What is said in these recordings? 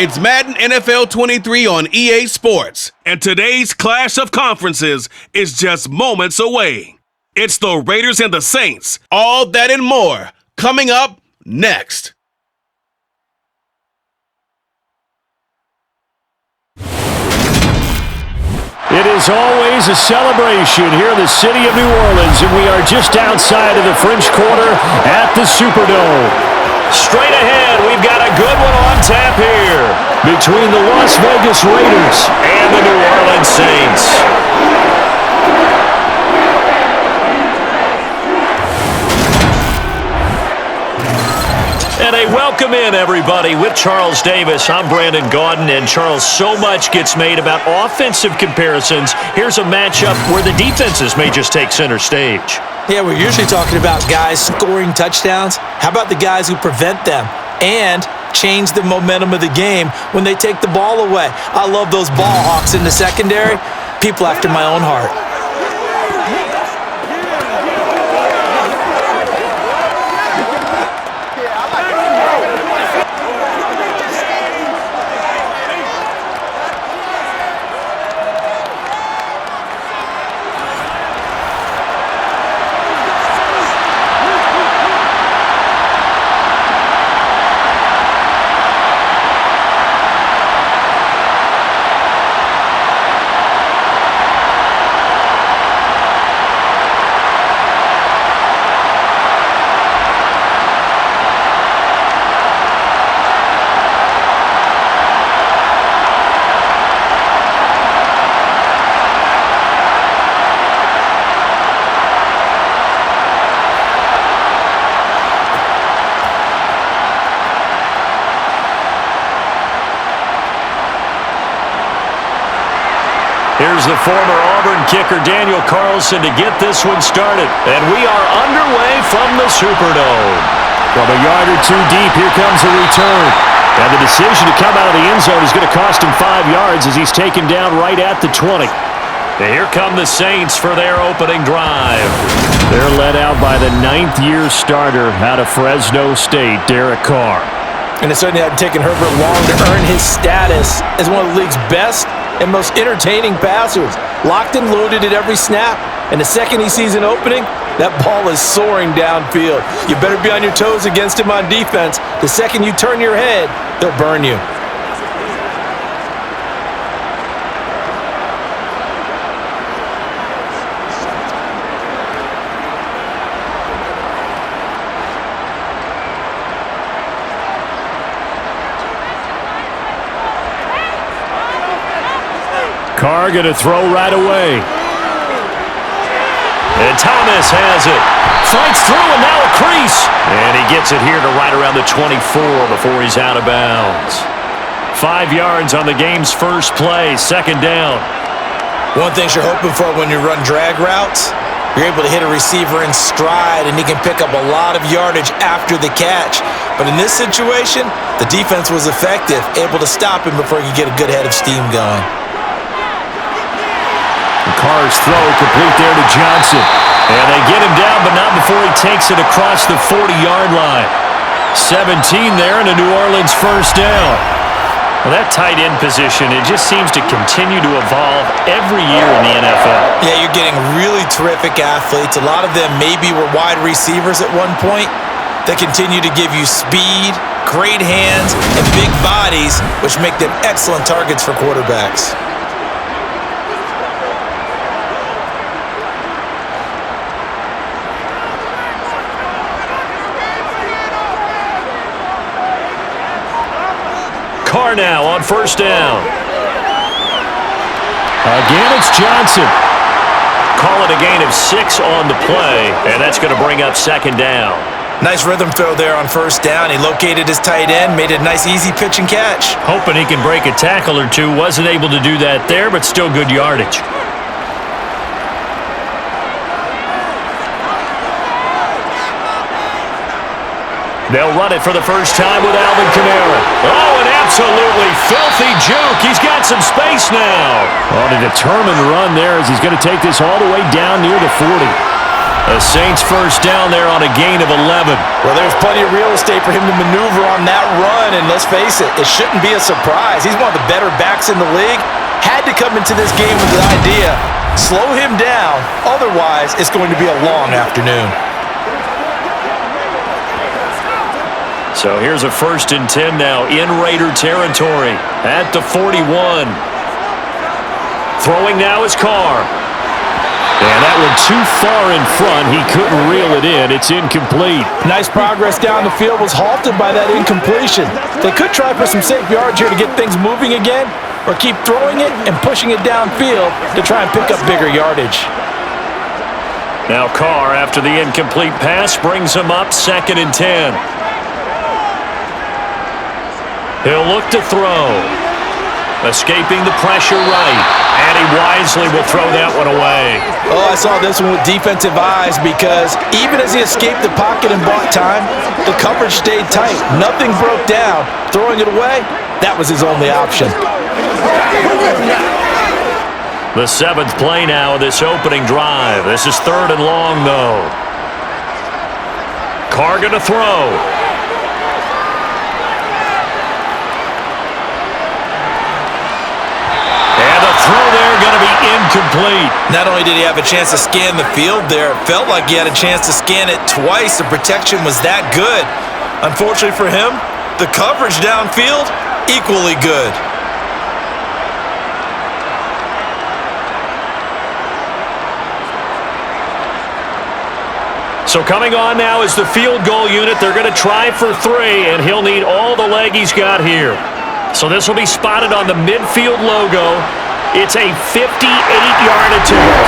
It's Madden NFL 23 on EA Sports, and today's clash of conferences is just moments away. It's the Raiders and the Saints. All that and more coming up next. It is always a celebration here in the city of New Orleans, and we are just outside of the French Quarter at the Superdome. Straight ahead, we've got a good one on tap here between the Las Vegas Raiders and the New Orleans Saints. And a welcome in, everybody, with Charles Davis. I'm Brandon Gaudin, and Charles, so much gets made about offensive comparisons. Here's a matchup where the defenses may just take center stage. Yeah, we're usually talking about guys scoring touchdowns. How about the guys who prevent them and change the momentum of the game when they take the ball away? I love those ball hawks in the secondary. People after my own heart. Here's the former Auburn kicker, Daniel Carlson, to get this one started. And we are underway from the Superdome. From a yard or two deep, here comes the return. And the decision to come out of the end zone is going to cost him 5 yards as he's taken down right at the 20. And here come the Saints for their opening drive. They're led out by the 9th-year starter out of Fresno State, Derek Carr. And it certainly hadn't taken Herbert long to earn his status as one of the league's best and most entertaining passers. Locked and loaded at every snap. And the second he sees an opening, that ball is soaring downfield. You better be on your toes against him on defense. The second you turn your head, he'll burn you. Carr going to throw right away. And Thomas has it. Fights through and now a crease. And he gets it here to right around the 24 before he's out of bounds. 5 yards on the game's first play, second down. One thing you're hoping for when you run drag routes, you're able to hit a receiver in stride and he can pick up a lot of yardage after the catch. But in this situation, the defense was effective, able to stop him before he could get a good head of steam going. Carr's throw complete there to Johnson. And they get him down, but not before he takes it across the 40-yard line. 17 there and a New Orleans first down. Well, that tight end position, it just seems to continue to evolve every year in the NFL. Yeah, you're getting really terrific athletes. A lot of them maybe were wide receivers at one point. They continue to give you speed, great hands, and big bodies, which make them excellent targets for quarterbacks. Carr now on first down. Again, it's Johnson. Call it a gain of 6 on the play, and that's going to bring up second down. Nice rhythm throw there on first down. He located his tight end, made a nice easy pitch and catch. Hoping he can break a tackle or two. Wasn't able to do that there, but still good yardage. They'll run it for the first time with Alvin Kamara. Oh, an absolutely filthy juke. He's got some space now. On a determined run there as he's going to take this all the way down near the 40. The Saints first down there on a gain of 11. Well, there's plenty of real estate for him to maneuver on that run, and let's face it, it shouldn't be a surprise. He's one of the better backs in the league. Had to come into this game with the idea, slow him down, otherwise it's going to be a long afternoon. So here's a 1st and 10 now in Raider territory at the 41. Throwing now is Carr. And that one too far in front. He couldn't reel it in. It's incomplete. Nice progress down the field, was halted by that incompletion. They could try for some safe yards here to get things moving again, or keep throwing it and pushing it downfield to try and pick up bigger yardage. Now Carr, after the incomplete pass, brings him up 2nd and 10. He'll look to throw. Escaping the pressure right. And he wisely will throw that one away. Oh, I saw this one with defensive eyes because even as he escaped the pocket and bought time, the coverage stayed tight. Nothing broke down. Throwing it away, that was his only option. The 7th play now of this opening drive. This is 3rd and long, though. Carr going to throw. Throw there going to be incomplete. Not only did he have a chance to scan the field there, it felt like he had a chance to scan it twice. The protection was that good. Unfortunately for him, the coverage downfield, equally good. So coming on now is the field goal unit. They're going to try for 3, and he'll need all the leg he's got here. So this will be spotted on the midfield logo. It's a 58-yard attempt.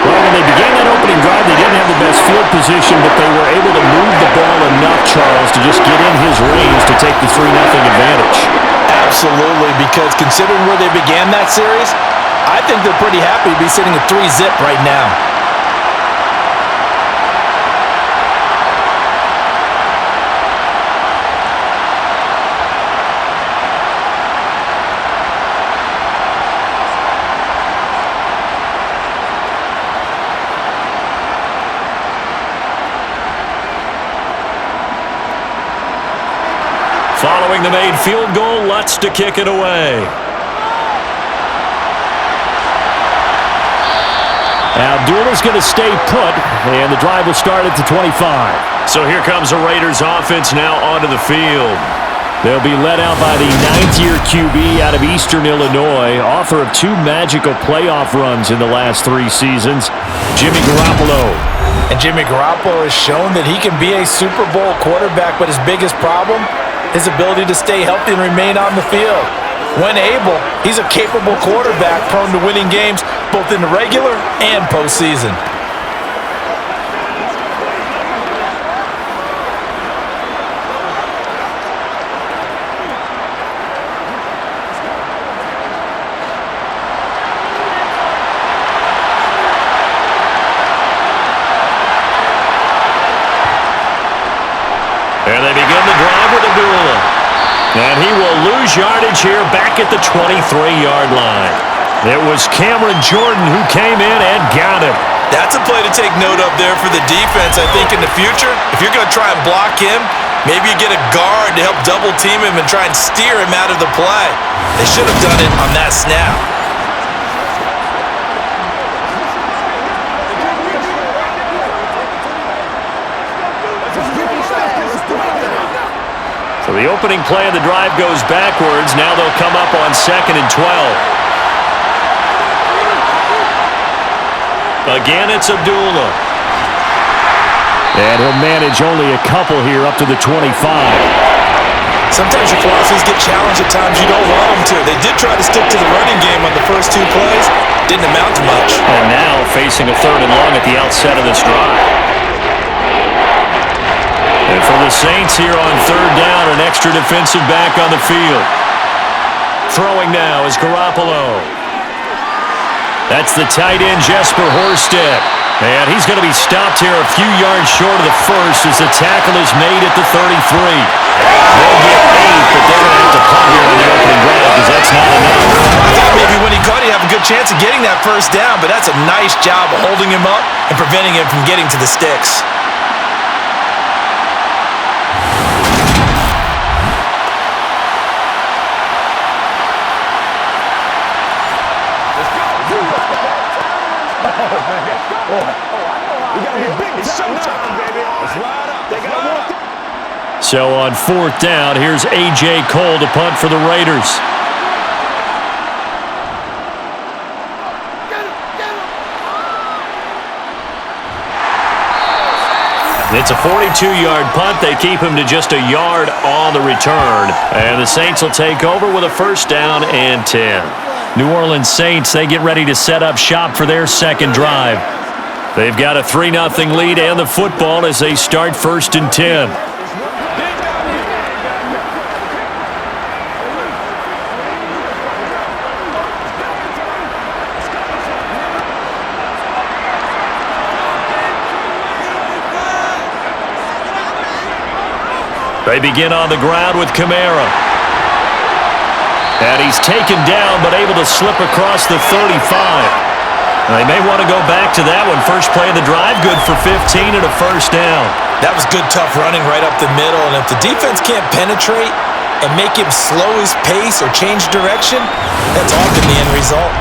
Well, when they began that opening drive, they didn't have the best field position, but they were able to move the ball enough, Charles, to just get in his range to take the 3-0 advantage. Absolutely, because considering where they began that series, I think they're pretty happy to be sitting at 3-zip right now. Following the made field goal, Lutz to kick it away. Abdullah's going to stay put, and the drive will start at the 25. So here comes the Raiders offense now onto the field. They'll be led out by the 9th-year QB out of Eastern Illinois, author of 2 magical playoff runs in the last 3 seasons, Jimmy Garoppolo. And Jimmy Garoppolo has shown that he can be a Super Bowl quarterback, but his biggest problem, his ability to stay healthy and remain on the field. When able, he's a capable quarterback prone to winning games both in the regular and postseason. And they begin the drive with Abdullah. And he will lose yardage here back at the 23-yard line. It was Cameron Jordan who came in and got him. That's a play to take note of there for the defense. I think in the future, if you're going to try and block him, maybe you get a guard to help double team him and try and steer him out of the play. They should have done it on that snap. So the opening play of the drive goes backwards. Now they'll come up on 2nd and 12. Again, it's Abdullah. And he'll manage only a couple here up to the 25. Sometimes your philosophies get challenged at times you don't want them to. They did try to stick to the running game on the first 2 plays. Didn't amount to much. And now facing a 3rd and long at the outset of this drive. And for the Saints here on 3rd down, an extra defensive back on the field. Throwing now is Garoppolo. That's the tight end, Jesper Horsted. And he's going to be stopped here a few yards short of the first as the tackle is made at the 33. They'll get 8, but they're going to have to punt here on the opening drive because that's not enough. maybe when he caught it, he'd have a good chance of getting that first down, but that's a nice job of holding him up and preventing him from getting to the sticks. So on fourth down, here's A.J. Cole to punt for the Raiders. It's a 42-yard punt. They keep him to just a yard on the return. And the Saints will take over with a first down and 10. New Orleans Saints, they get ready to set up shop for their second drive. They've got a 3-0 lead and the football as they start first and 10. They begin on the ground with Kamara. And he's taken down, but able to slip across the 35. They may want to go back to that one. First play of the drive, good for 15 and a first down. That was good, tough running right up the middle. And if the defense can't penetrate and make him slow his pace or change direction, that's often the end result.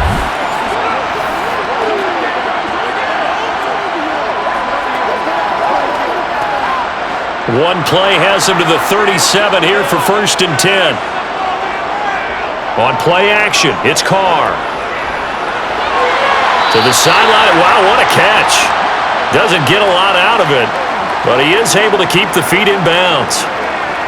One play has him to the 37 here for first and 10. On play action, it's Carr. To the sideline. Wow, what a catch. Doesn't get a lot out of it, but he is able to keep the feet in bounds.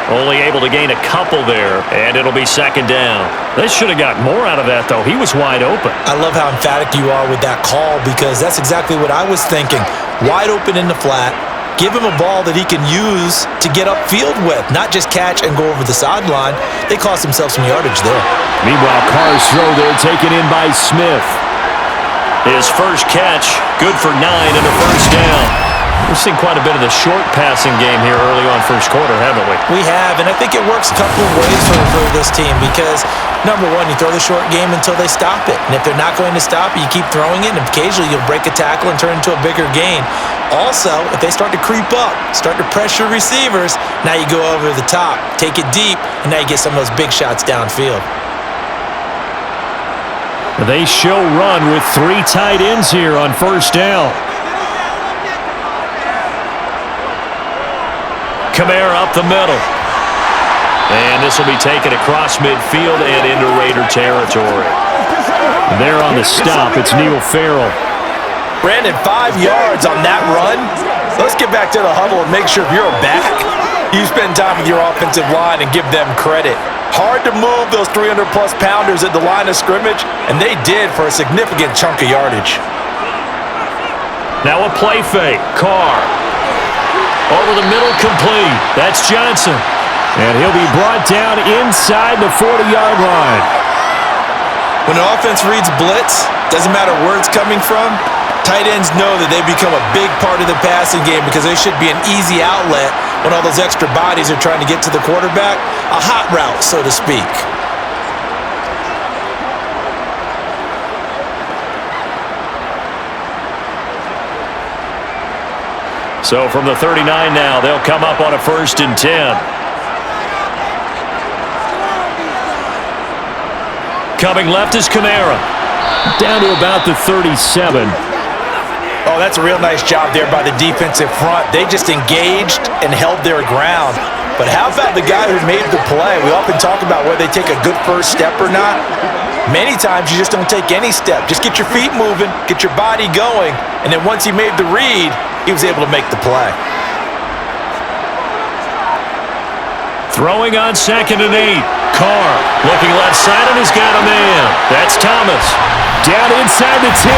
Only able to gain a couple there, and it'll be second down. They should have got more out of that, though. He was wide open. I love how emphatic you are with that call because that's exactly what I was thinking. Wide open in the flat. Give him a ball that he can use to get upfield with, not just catch and go over the sideline. They cost themselves some yardage there. Meanwhile, Carr's throw there taken in by Smith. His first catch, good for 9 and a first down. We've seen quite a bit of the short passing game here early on first quarter, haven't we? We have, and I think it works a couple of ways for this team because, number one, you throw the short game until they stop it. And if they're not going to stop it, you keep throwing it, and occasionally you'll break a tackle and turn it into a bigger gain. Also, if they start to creep up, start to pressure receivers, now you go over the top, take it deep, and now you get some of those big shots downfield. They show run with 3 tight ends here on first down. Kamara up the middle. And this will be taken across midfield and into Raider territory. There on the stop, it's Neil Farrell. Brandon, 5 yards on that run. Let's get back to the huddle and make sure if you're a back, you spend time with your offensive line and give them credit. Hard to move those 300-plus pounders at the line of scrimmage, and they did for a significant chunk of yardage. Now a play fake. Carr. Over the middle, complete. That's Johnson. And he'll be brought down inside the 40-yard line. When an offense reads blitz, doesn't matter where it's coming from, tight ends know that they become a big part of the passing game because they should be an easy outlet when all those extra bodies are trying to get to the quarterback. A hot route, so to speak. So from the 39 now, they'll come up on a first and 10. Coming left is Kamara. Down to about the 37. Oh, that's a real nice job there by the defensive front. They just engaged and held their ground. But how about the guy who made the play? We often talk about whether they take a good first step or not. Many times you just don't take any step. Just get your feet moving, get your body going, and then once he made the read, he was able to make the play. Throwing on second and 8. Carr looking left side and he's got a man. That's Thomas. Down inside the 10.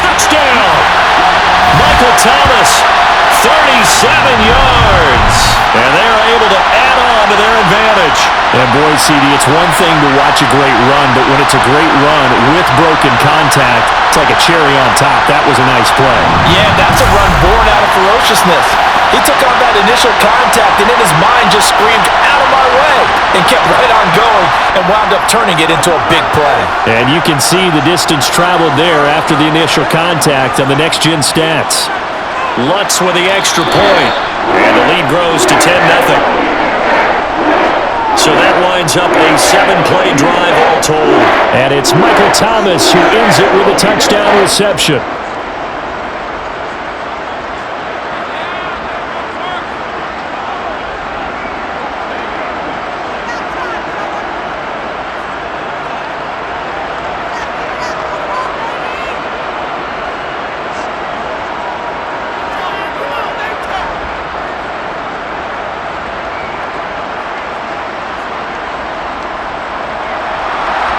Touchdown! Michael Thomas, 37 yards. And they're able to add on to their advantage. And boy, CD, it's one thing to watch a great run, but when it's a great run with broken contact, it's like a cherry on top. That was a nice play. Yeah, that's a run born out of ferociousness. He took on that initial contact and in his mind just screamed, "Out of my way," and kept right on going and wound up turning it into a big play. And you can see the distance traveled there after the initial contact on the next-gen stats. Lutz with the extra point. And the lead grows to 10-0. So that winds up a 7-play drive all told. And it's Michael Thomas who ends it with a touchdown reception.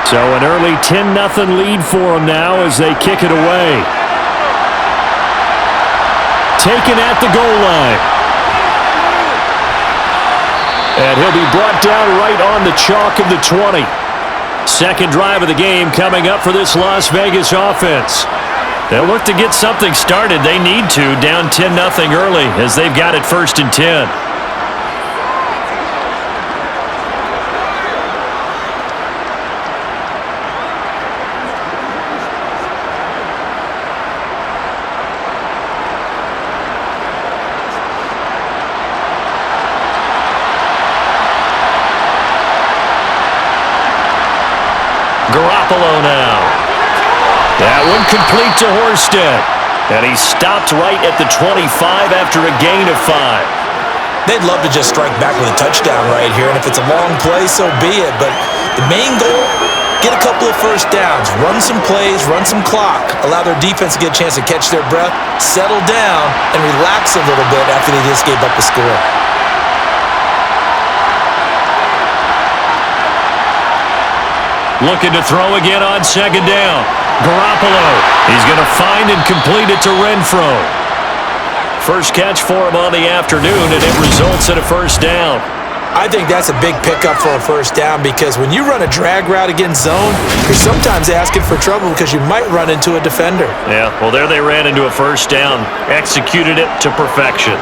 So an early 10-0 lead for them now as they kick it away. Taken at the goal line. And he'll be brought down right on the chalk of the 20. Second drive of the game coming up for this Las Vegas offense. They'll look to get something started. They need to, down 10-0 early as they've got it 1st and 10. Garoppolo now. That one complete to Horsted. And he stopped right at the 25 after a gain of 5. They'd love to just strike back with a touchdown right here, and if it's a long play, so be it. But the main goal, get a couple of first downs, run some plays, run some clock, allow their defense to get a chance to catch their breath, settle down, and relax a little bit after they just gave up the score. Looking to throw again on 2nd down. Garoppolo. He's going to find and complete it to Renfro. First catch for him on the afternoon, and it results in a 1st down. I think that's a big pickup for a 1st down because when you run a drag route against zone, you're sometimes asking for trouble because you might run into a defender. Yeah, well, there they ran into a 1st down. Executed it to perfection.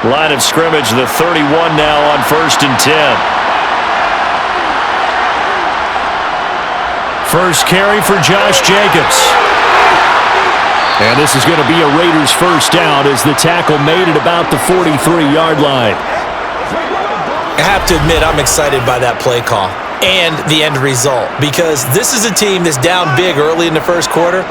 Line of scrimmage, the 31 now on 1st and 10. First carry for Josh Jacobs. And this is going to be a Raiders 1st down as the tackle made it about the 43-yard line. I have to admit, I'm excited by that play call and the end result because this is a team that's down big early in the 1st quarter,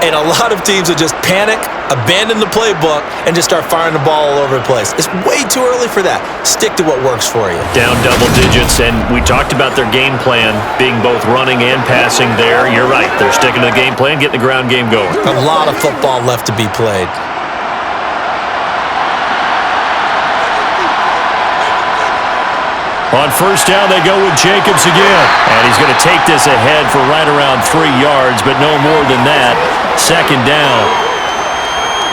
and a lot of teams will just panic, abandon the playbook, and just start firing the ball all over the place. It's way too early for that. Stick to what works for you. Down double digits, and we talked about their game plan being both running and passing there. You're right. They're sticking to the game plan, getting the ground game going. A lot of football left to be played. On 1st down, they go with Jacobs again. And he's going to take this ahead for right around 3 yards, but no more than that. 2nd down.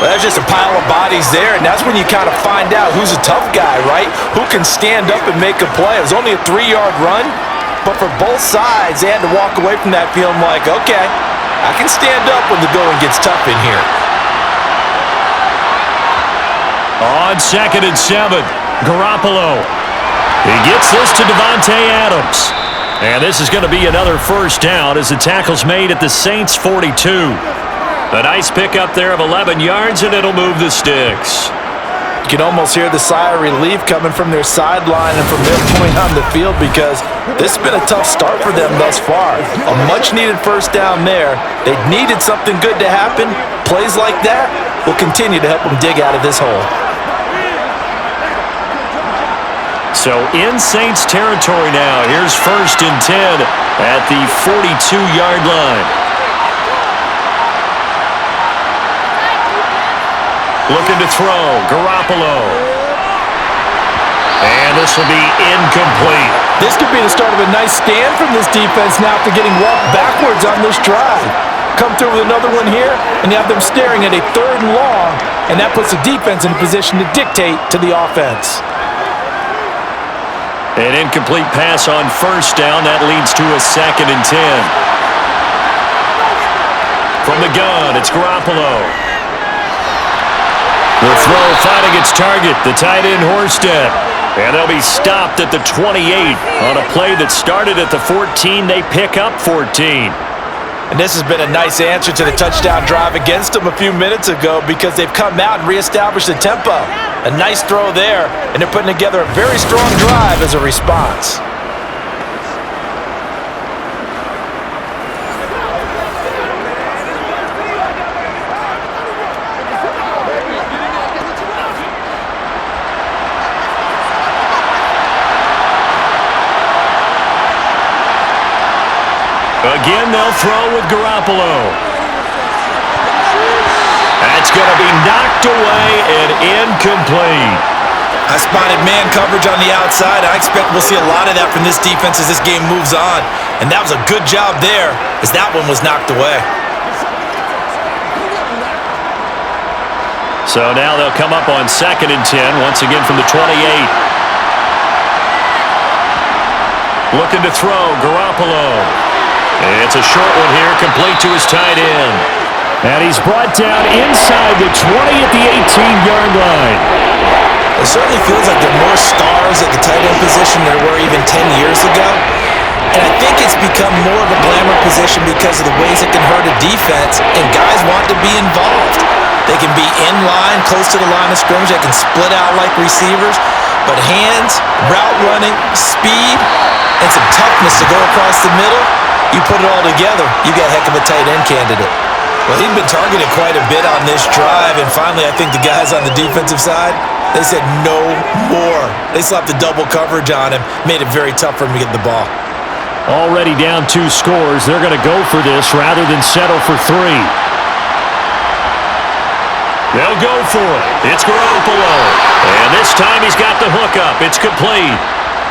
Well, there's just a pile of bodies there, and that's when you kind of find out who's a tough guy, right? Who can stand up and make a play. It was only a 3-yard run, but for both sides, they had to walk away from that feeling like, okay, I can stand up when the going gets tough in here. On 2nd and 7, Garoppolo. He gets this to Devontae Adams. And this is going to be another 1st down as the tackle's made at the Saints' 42. A nice pickup there of 11 yards, and it'll move the sticks. You can almost hear the sigh of relief coming from their sideline and from their point on the field because this has been a tough start for them thus far. A much-needed 1st down there. They needed something good to happen. Plays like that will continue to help them dig out of this hole. So in Saints territory now. Here's 1st and 10 at the 42-yard line. Looking to throw. Garoppolo. And this will be incomplete. This could be the start of a nice stand from this defense now after getting walked backwards on this drive. Come through with another one here, and you have them staring at a 3rd and long, and that puts the defense in a position to dictate to the offense. An incomplete pass on 1st down. That leads to a 2nd and 10. From the gun, it's Garoppolo. The throw finding its target, the tight end Horsted. And they'll be stopped at the 28 on a play that started at the 14. They pick up 14. And this has been a nice answer to the touchdown drive against them a few minutes ago because they've come out and reestablished the tempo. A nice throw there, and they're putting together a very strong drive as a response. Again, they'll throw with Garoppolo. That's going to be knocked away and incomplete. I spotted man coverage on the outside. I expect we'll see a lot of that from this defense as this game moves on. And that was a good job there as that one was knocked away. So now they'll come up on 2nd and 10, once again from the 28. Looking to throw, Garoppolo. It's a short one here, complete to his tight end. And he's brought down inside the 20 at the 18-yard line. It certainly feels like there are more stars at the tight end position than there were even 10 years ago. And I think it's become more of a glamour position because of the ways it can hurt a defense, and guys want to be involved. They can be in line, close to the line of scrimmage. They can split out like receivers. But hands, route running, speed, and some toughness to go across the middle, you put it all together, you got a heck of a tight end candidate. Well, he'd been targeted quite a bit on this drive, and finally I think the guys on the defensive side, they said no more. They slapped the double coverage on him, made it very tough for him to get the ball. Already down 2 scores. They're going to go for this rather than settle for 3. They'll go for it. It's Garoppolo. And this time he's got the hook up. It's complete.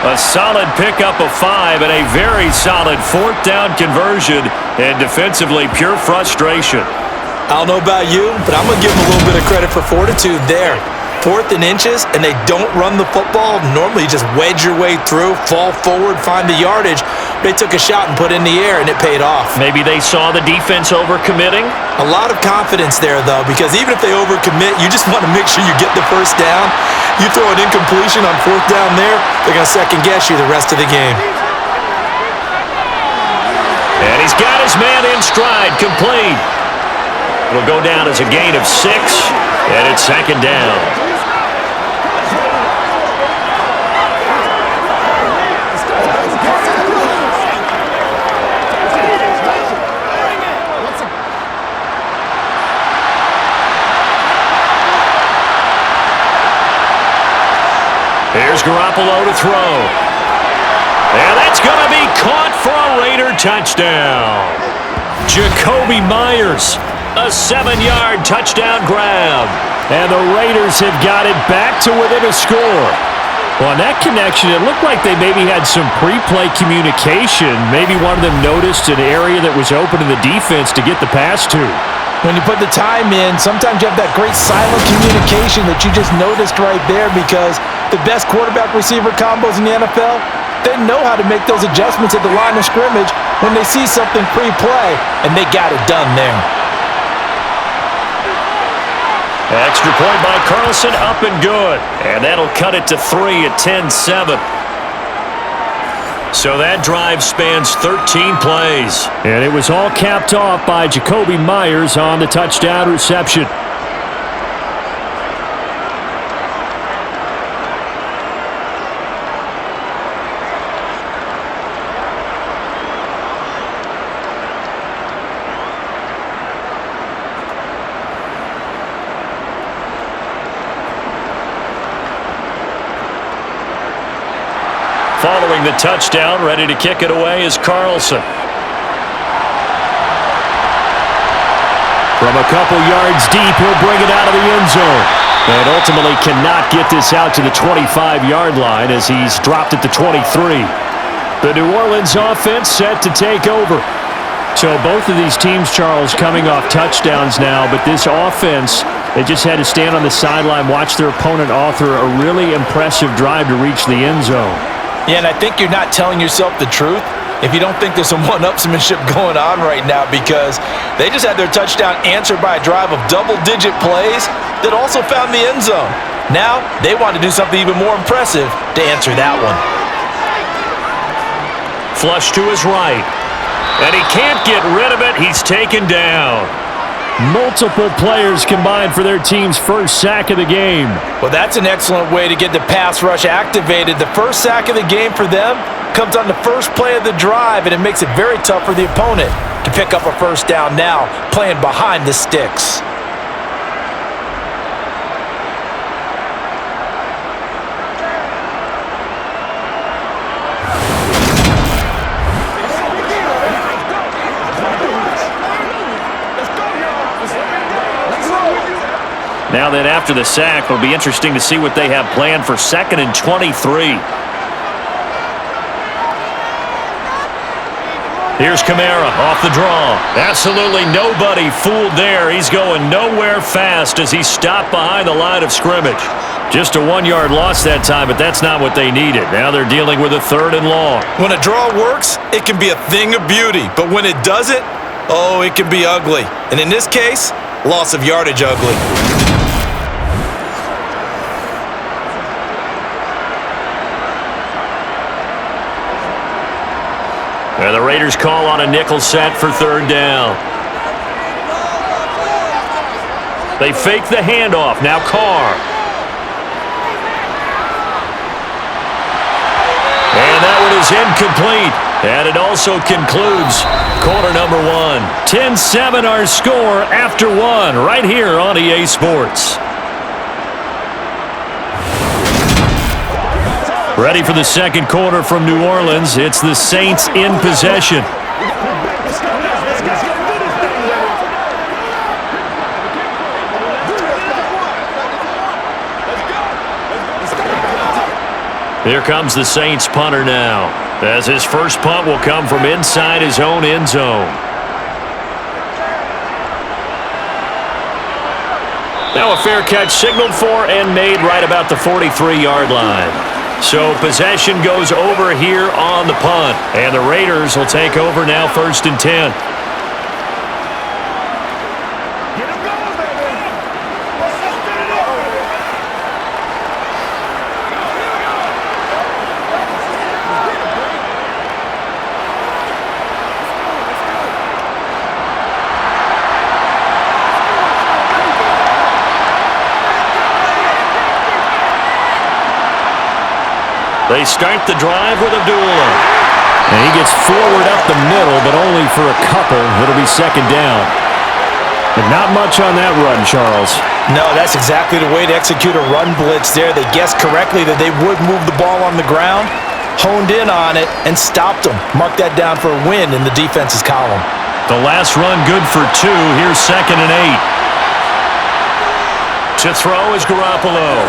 A solid pickup of 5 and a very solid 4th down conversion, and defensively pure frustration. I don't know about you, but I'm going to give them a little bit of credit for fortitude there. 4th and inches, and they don't run the football. Normally you just wedge your way through, fall forward, find the yardage. They took a shot and put it in the air, and it paid off. Maybe they saw the defense overcommitting? A lot of confidence there, though, because even if they overcommit, you just want to make sure you get the 1st down. You throw an incompletion on 4th down there, they're going to second-guess you the rest of the game. And he's got his man in stride, complete. It'll go down as a gain of 6, and it's 2nd down. Here's Garoppolo to throw. And that's going to be caught for a Raider touchdown. Jacoby Myers, a 7-yard touchdown grab. And the Raiders have got it back to within a score. Well, on that connection, it looked like they maybe had some pre-play communication. Maybe one of them noticed an area that was open in the defense to get the pass to. When you put the time in, sometimes you have that great silent communication that you just noticed right there, because the best quarterback-receiver combos in the NFL, they know how to make those adjustments at the line of scrimmage when they see something pre-play, and they got it done there. Extra point by Carlson, up and good. And that'll cut it to 3 at 10-7. So that drive spans 13 plays. And it was all capped off by Jacoby Myers on the touchdown reception. Following the touchdown, ready to kick it away is Carlson. From a couple yards deep, he'll bring it out of the end zone. And ultimately cannot get this out to the 25-yard line as he's dropped at the 23. The New Orleans offense set to take over. So both of these teams, Charles, coming off touchdowns now, but this offense, they just had to stand on the sideline, watch their opponent author a really impressive drive to reach the end zone. Yeah, and I think you're not telling yourself the truth if you don't think there's some one-upsmanship going on right now, because they just had their touchdown answered by a drive of double-digit plays that also found the end zone. Now they want to do something even more impressive to answer that one. Flush to his right. And he can't get rid of it. He's taken down. Multiple players combined for their team's first sack of the game. Well, that's an excellent way to get the pass rush activated. The first sack of the game for them comes on the first play of the drive, and it makes it very tough for the opponent to pick up a first down now, playing behind the sticks. Now then, after the sack, it'll be interesting to see what they have planned for 2nd and 23. Here's Kamara off the draw. Absolutely nobody fooled there. He's going nowhere fast as he's stopped behind the line of scrimmage. Just a 1-yard loss that time, but that's not what they needed. Now they're dealing with a 3rd and long. When a draw works, it can be a thing of beauty. But when it doesn't, oh, it can be ugly. And in this case, loss of yardage ugly. And the Raiders call on a nickel set for 3rd down. They fake the handoff. Now Carr. And that one is incomplete. And it also concludes quarter number 1. 10-7 our score after 1 right here on EA Sports. Ready for the second quarter from New Orleans. It's the Saints in possession. Here comes the Saints punter now, as his first punt will come from inside his own end zone. Now a fair catch signaled for and made right about the 43-yard line. So possession goes over here on the punt, and the Raiders will take over now 1st and 10. They start the drive with Abdullah. And he gets forward up the middle, but only for a couple. It'll be 2nd down. And not much on that run, Charles. No, that's exactly the way to execute a run blitz there. They guessed correctly that they would move the ball on the ground, honed in on it, and stopped them. Mark that down for a win in the defense's column. The last run good for 2. Here's 2nd and 8. To throw is Garoppolo.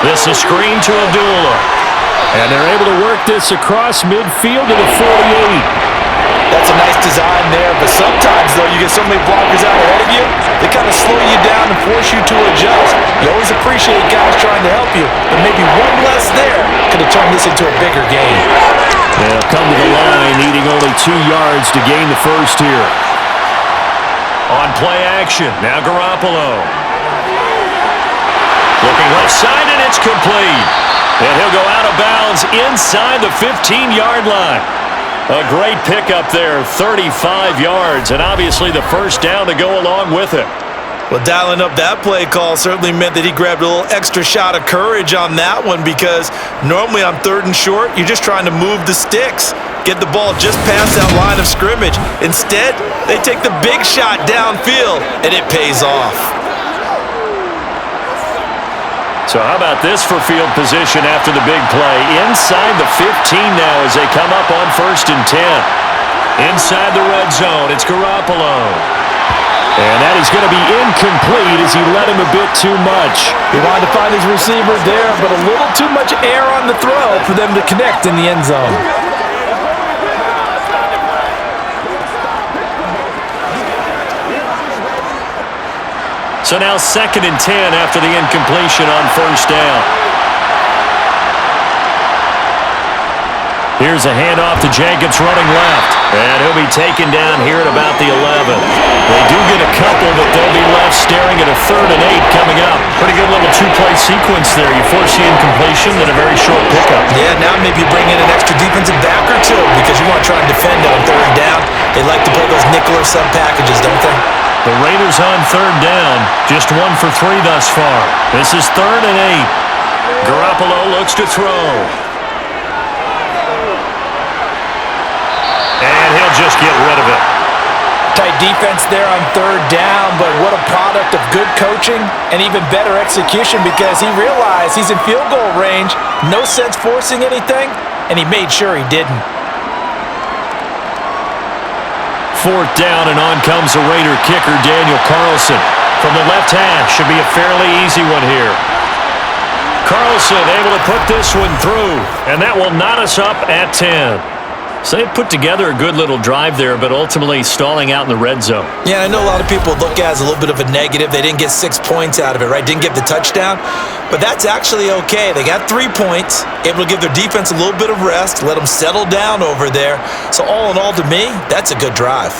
This is screen to Abdullah. And they're able to work this across midfield to the 48. That's a nice design there, but sometimes, though, you get so many blockers out ahead of you, they kind of slow you down and force you to adjust. You always appreciate guys trying to help you, but maybe one less there could have turned this into a bigger game. They'll come to the line, needing only 2 yards to gain the first here. On play action, now Garoppolo. Looking left side, and it's complete. And he'll go out of bounds inside the 15-yard line. A great pickup there, 35 yards, and obviously the first down to go along with it. Well, dialing up that play call certainly meant that he grabbed a little extra shot of courage on that one, because normally on 3rd and short, you're just trying to move the sticks, get the ball just past that line of scrimmage. Instead, they take the big shot downfield, and it pays off. So how about this for field position after the big play? Inside the 15 now as they come up on 1st and 10. Inside the red zone, it's Garoppolo. And that is going to be incomplete as he led him a bit too much. He wanted to find his receiver there, but a little too much air on the throw for them to connect in the end zone. So now 2nd and 10 after the incompletion on first down. Here's a handoff to Jenkins running left. And he'll be taken down here at about the 11. They do get a couple, but they'll be left staring at a 3rd and 8 coming up. Pretty good little two-play sequence there. You force the incompletion and a very short pickup. Yeah, now maybe you bring in an extra defensive back or two because you want to try and defend on 3rd down. They like to play those nickel or sub packages, don't they? The Raiders on 3rd down. Just 1 for 3 thus far. This is 3rd and 8. Garoppolo looks to throw. And he'll just get rid of it. Tight defense there on 3rd down, but what a product of good coaching and even better execution because he realized he's in field goal range, no sense forcing anything, and he made sure he didn't. 4th down, and on comes the Raider kicker, Daniel Carlson. From the left hash, should be a fairly easy one here. Carlson able to put this one through, and that will knot us up at 10. So they put together a good little drive there, but ultimately stalling out in the red zone. Yeah, I know a lot of people look at it as a little bit of a negative. They didn't get 6 points out of it, right? Didn't get the touchdown. But that's actually okay. They got 3 points, able to give their defense a little bit of rest, let them settle down over there. So all in all, to me, that's a good drive.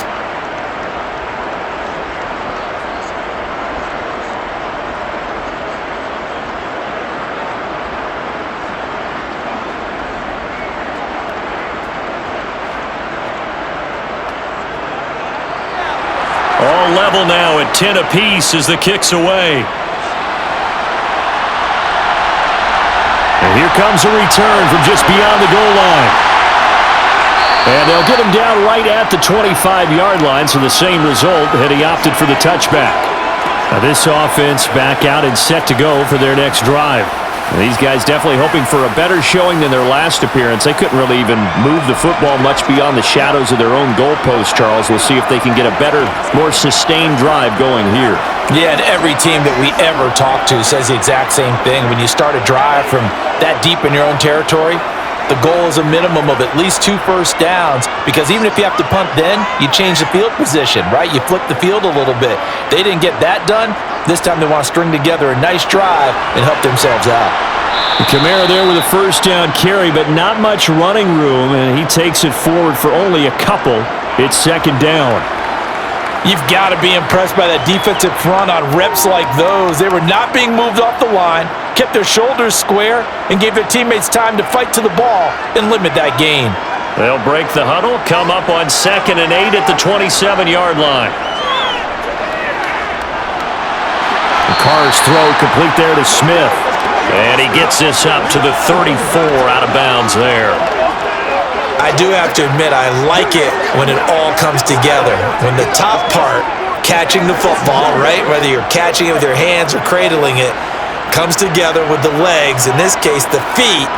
All level now at 10 apiece as the kick's away. And here comes a return from just beyond the goal line. And they'll get him down right at the 25-yard line, so the same result had he opted for the touchback. Now this offense back out and set to go for their next drive. And these guys definitely hoping for a better showing than their last appearance. They couldn't really even move the football much beyond the shadows of their own goalpost, Charles. We'll see if they can get a better, more sustained drive going here. Yeah, and every team that we ever talk to says the exact same thing. When you start a drive from that deep in your own territory, the goal is a minimum of at least 2 first downs because even if you have to punt then, you change the field position, right? You flip the field a little bit. They didn't get that done. This time they want to string together a nice drive and help themselves out. Kamara there with a first down carry, but not much running room, and he takes it forward for only a couple. It's 2nd down. You've got to be impressed by that defensive front on reps like those. They were not being moved off the line, kept their shoulders square, and gave their teammates time to fight to the ball and limit that gain. They'll break the huddle, come up on 2nd and 8 at the 27-yard line. The Carr's throw complete there to Smith. And he gets this up to the 34 out of bounds there. I do have to admit, I like it when it all comes together. When the top part, catching the football, right, whether you're catching it with your hands or cradling it, comes together with the legs, in this case the feet,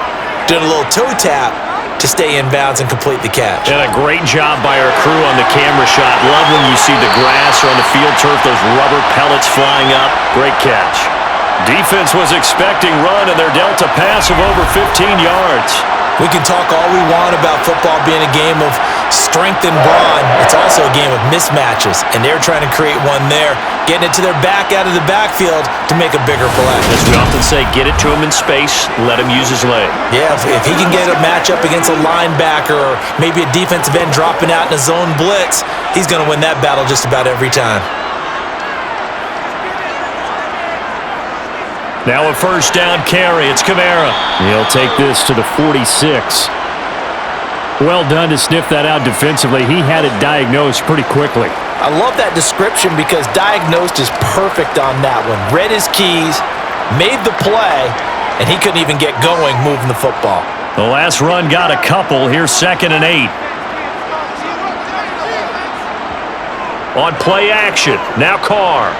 doing a little toe tap to stay in bounds and complete the catch. And a great job by our crew on the camera shot. Love when you see the grass or on the field turf, those rubber pellets flying up. Great catch. Defense was expecting run, and they're dealt a pass of over 15 yards. We can talk all we want about football being a game of strength and brawn. It's also a game of mismatches, and they're trying to create one there, getting it to their back out of the backfield to make a bigger play. As we often say, get it to him in space, let him use his leg. Yeah, if he can get a matchup against a linebacker or maybe a defensive end dropping out in a zone blitz, he's going to win that battle just about every time. Now a first down carry. It's Kamara. He'll take this to the 46. Well done to sniff that out defensively. He had it diagnosed pretty quickly. I love that description because diagnosed is perfect on that one. Read his keys, made the play, and he couldn't even get going moving the football. The last run got a couple. Here's 2nd and 8. On play action. Now Carr.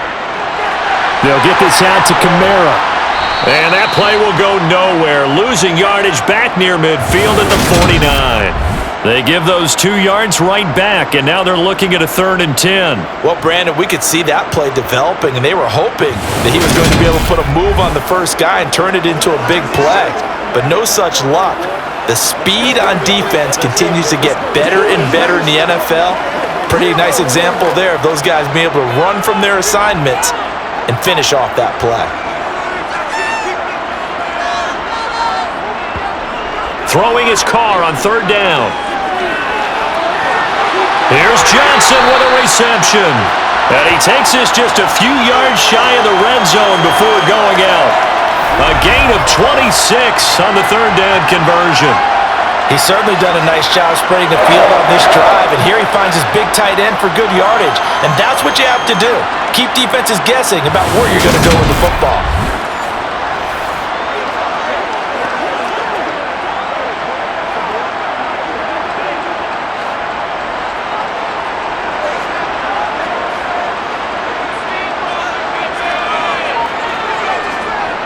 They'll get this out to Kamara. And that play will go nowhere. Losing yardage back near midfield at the 49. They give those 2 yards right back, and now they're looking at a 3rd and 10. Well, Brandon, we could see that play developing, and they were hoping that he was going to be able to put a move on the first guy and turn it into a big play. But no such luck. The speed on defense continues to get better and better in the NFL. Pretty nice example there of those guys being able to run from their assignments and finish off that play. Throwing his car on 3rd down. Here's Johnson with a reception. And he takes this just a few yards shy of the red zone before going out. A gain of 26 on the 3rd down conversion. He's certainly done a nice job spreading the field on this drive, and here he finds his big tight end for good yardage. And that's what you have to do. Keep defenses guessing about where you're going to go with the football.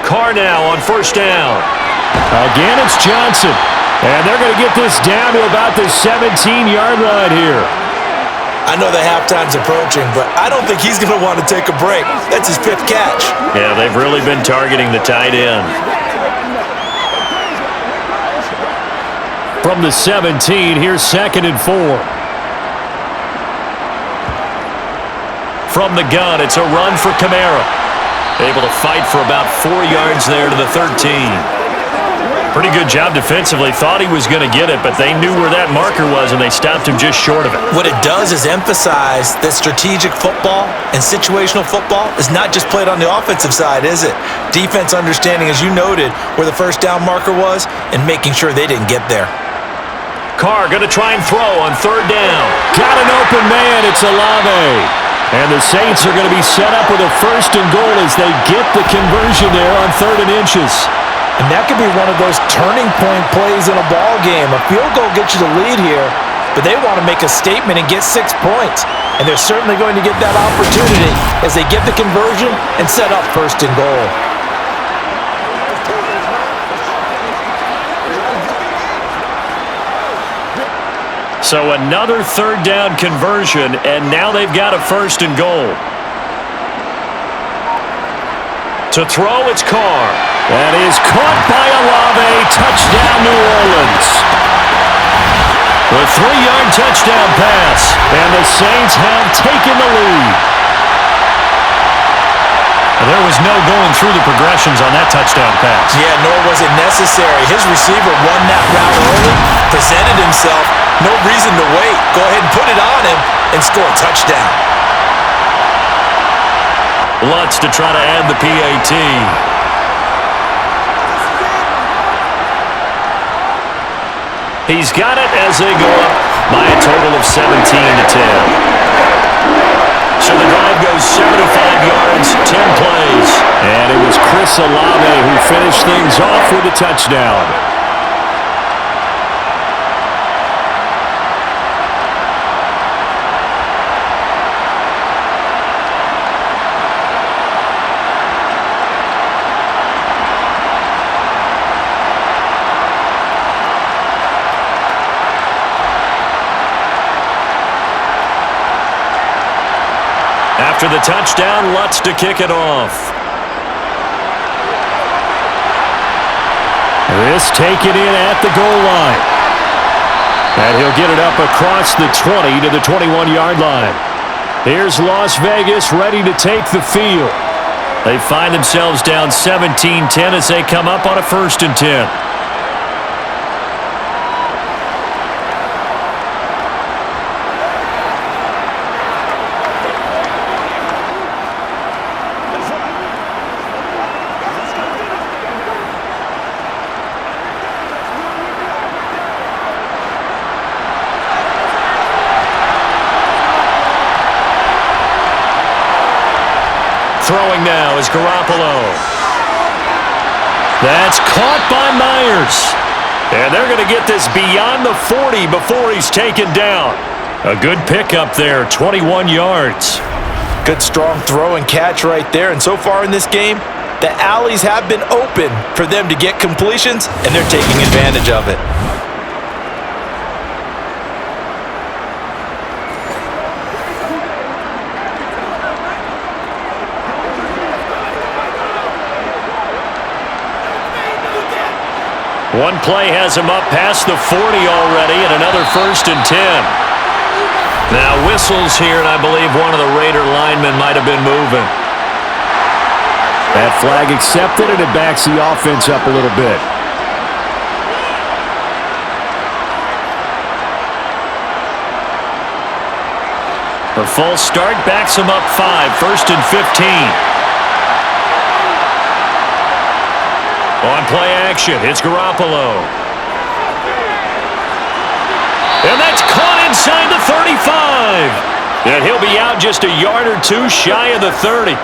Carr now on 1st down. Again, it's Johnson. And they're going to get this down to about the 17-yard line here. I know the halftime's approaching, but I don't think he's going to want to take a break. That's his 5th catch. Yeah, they've really been targeting the tight end. From the 17, here's 2nd and 4. From the gun, it's a run for Kamara. Able to fight for about 4 yards there to the 13. Pretty good job defensively. Thought he was going to get it, but they knew where that marker was, and they stopped him just short of it. What it does is emphasize that strategic football and situational football is not just played on the offensive side, is it? Defense understanding, as you noted, where the 1st down marker was and making sure they didn't get there. Carr going to try and throw on 3rd down. Got an open man. It's Olave. And the Saints are going to be set up with a 1st and goal as they get the conversion there on 3rd and inches. And that could be one of those turning point plays in a ball game. A field goal gets you the lead here, but they want to make a statement and get 6 points. And they're certainly going to get that opportunity as they get the conversion and set up 1st and goal. So another 3rd down conversion, and now they've got a 1st and goal. To throw, it's Carr. That is caught by Olave. Touchdown, New Orleans. The 3-yard touchdown pass. And the Saints have taken the lead. There was no going through the progressions on that touchdown pass. Yeah, nor was it necessary. His receiver won that route early, presented himself. No reason to wait. Go ahead and put it on him and score a touchdown. Lutz to try to add the PAT. He's got it as they go up by a total of 17-10. So the drive goes 75 yards, 10 plays. And it was Chris Olave who finished things off with a touchdown. After the touchdown, Lutz to kick it off. This taken in at the goal line. And he'll get it up across the 20 to the 21-yard line. Here's Las Vegas ready to take the field. They find themselves down 17-10 as they come up on a 1st and 10. Throwing now is Garoppolo. That's caught by Myers. And they're going to get this beyond the 40 before he's taken down. A good pickup there, 21 yards. Good strong throw and catch right there. And so far in this game, the alleys have been open for them to get completions, and they're taking advantage of it. One play has him up past the 40 already, and another 1st and 10. Now whistles here, and I believe one of the Raider linemen might have been moving. That flag accepted, and it backs the offense up a little bit. A false start backs him up 5, 1st and 15. On play action, it's Garoppolo. And that's caught inside the 35. And he'll be out just a yard or two shy of the 30.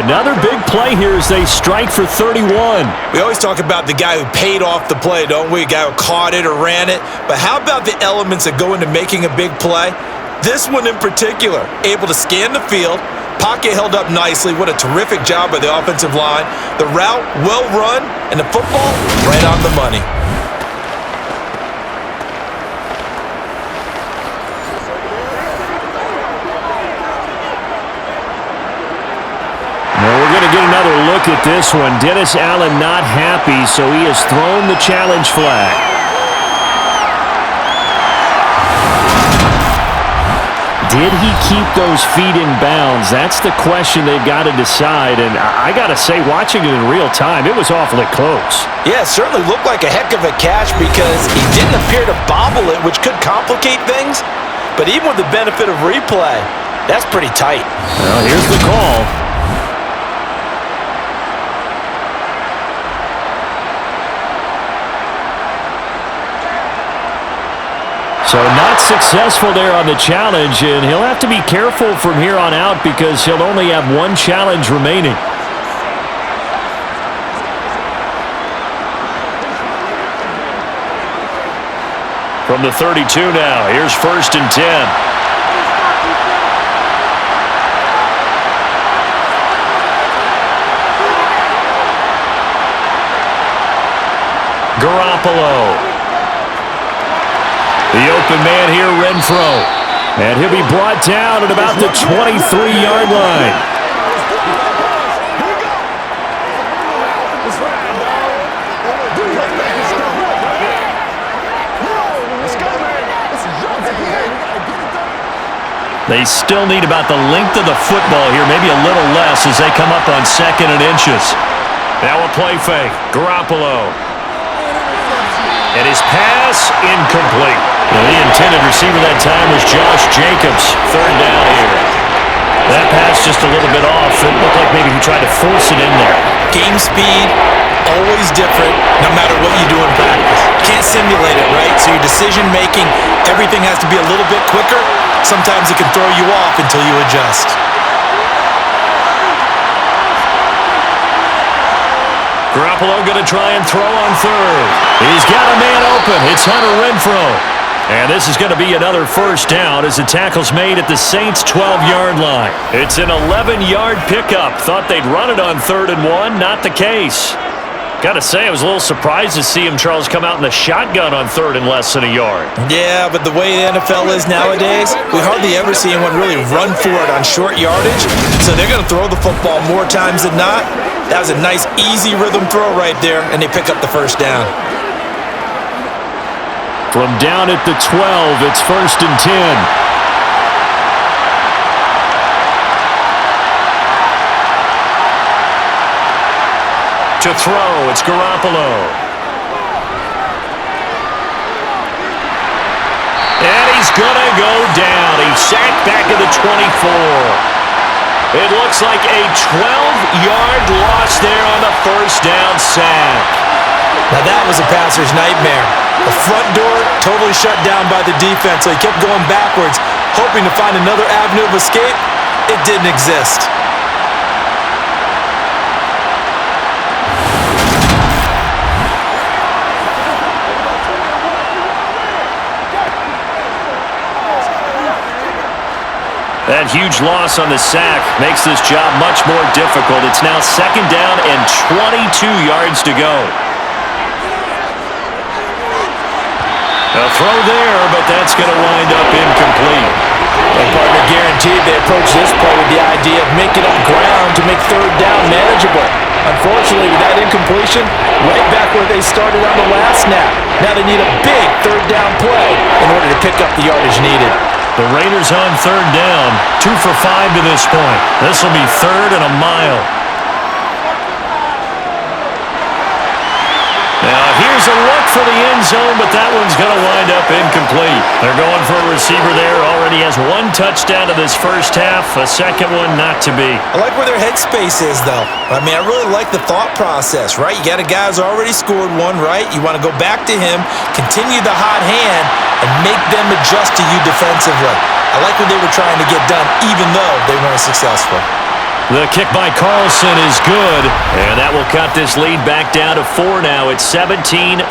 Another big play here as they strike for 31. We always talk about the guy who paid off the play, don't we? A guy who caught it or ran it. But how about the elements that go into making a big play? This one in particular, able to scan the field, pocket held up nicely. What a terrific job by the offensive line. The route, well run, and the football, right on the money. Well, we're going to get another look at this one. Dennis Allen not happy, so he has thrown the challenge flag. Did he keep those feet in bounds? That's the question they've got to decide. And I got to say, watching it in real time, it was awfully close. Yeah, it certainly looked like a heck of a catch because he didn't appear to bobble it, which could complicate things. But even with the benefit of replay, that's pretty tight. Well, here's the call. So not successful there on the challenge, and he'll have to be careful from here on out because he'll only have one challenge remaining. From the 32 now, here's 1st and 10. Garoppolo. The open man here, Renfro. And he'll be brought down at about the 23-yard line. They still need about the length of the football here, maybe a little less as they come up on 2nd and inches. Now a play fake. Garoppolo. And his pass incomplete. Well, the intended receiver that time was Josh Jacobs. 3rd down here. That pass just a little bit off. It looked like maybe he tried to force it in there. Game speed, always different, no matter what you do in practice. Can't simulate it, right? So your decision-making, everything has to be a little bit quicker. Sometimes it can throw you off until you adjust. Garoppolo going to try and throw on 3rd. He's got a man open. It's Hunter Renfro. And this is going to be another 1st down as the tackle's made at the Saints' 12-yard line. It's an 11-yard pickup. Thought they'd run it on 3rd and 1. Not the case. Got to say, I was a little surprised to see him, Charles, come out in the shotgun on 3rd and less than a yard. Yeah, but the way the NFL is nowadays, we hardly ever see anyone really run for it on short yardage. So they're going to throw the football more times than not. That was a nice, easy rhythm throw right there, and they pick up the 1st down. From down at the 12, it's 1st and 10. To throw, it's Garoppolo. And he's going to go down. He's sacked back at the 24. It looks like a 12-yard loss there on the 1st down sack. Now that was a passer's nightmare. The front door totally shut down by the defense, so he kept going backwards, hoping to find another avenue of escape. It didn't exist. That huge loss on the sack makes this job much more difficult. It's now 2nd down and 22 yards to go. A throw there, but that's going to wind up incomplete. And partner, guaranteed they approach this play with the idea of making up ground to make third down manageable. Unfortunately, with that incompletion, right back where they started on the last snap. Now they need a big third down play in order to pick up the yardage needed. The Raiders on third down, 2 for 5 to this point. This will be third and a mile. Now here's a look for the end zone, but that one's going to wind up incomplete. They're going for a receiver there. Already has 1 touchdown in this first half, a second one not to be. I like where their headspace is, though. I mean, I really like the thought process, right? You got a guy who's already scored one, right? You want to go back to him, continue the hot hand, and make them adjust to you defensively. I like what they were trying to get done, even though they weren't successful. The kick by Carlson is good, and that will cut this lead back down to 4 now. It's 17-13.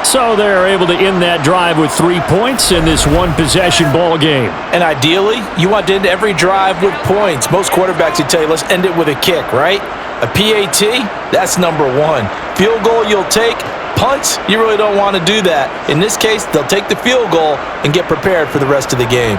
So they're able to end that drive with 3 points in this one-possession ball game. And ideally, you want to end every drive with points. Most quarterbacks would tell you, let's end it with a kick, right? A PAT, that's number 1. Field goal you'll take. Punts, you really don't want to do that. In this case, they'll take the field goal and get prepared for the rest of the game.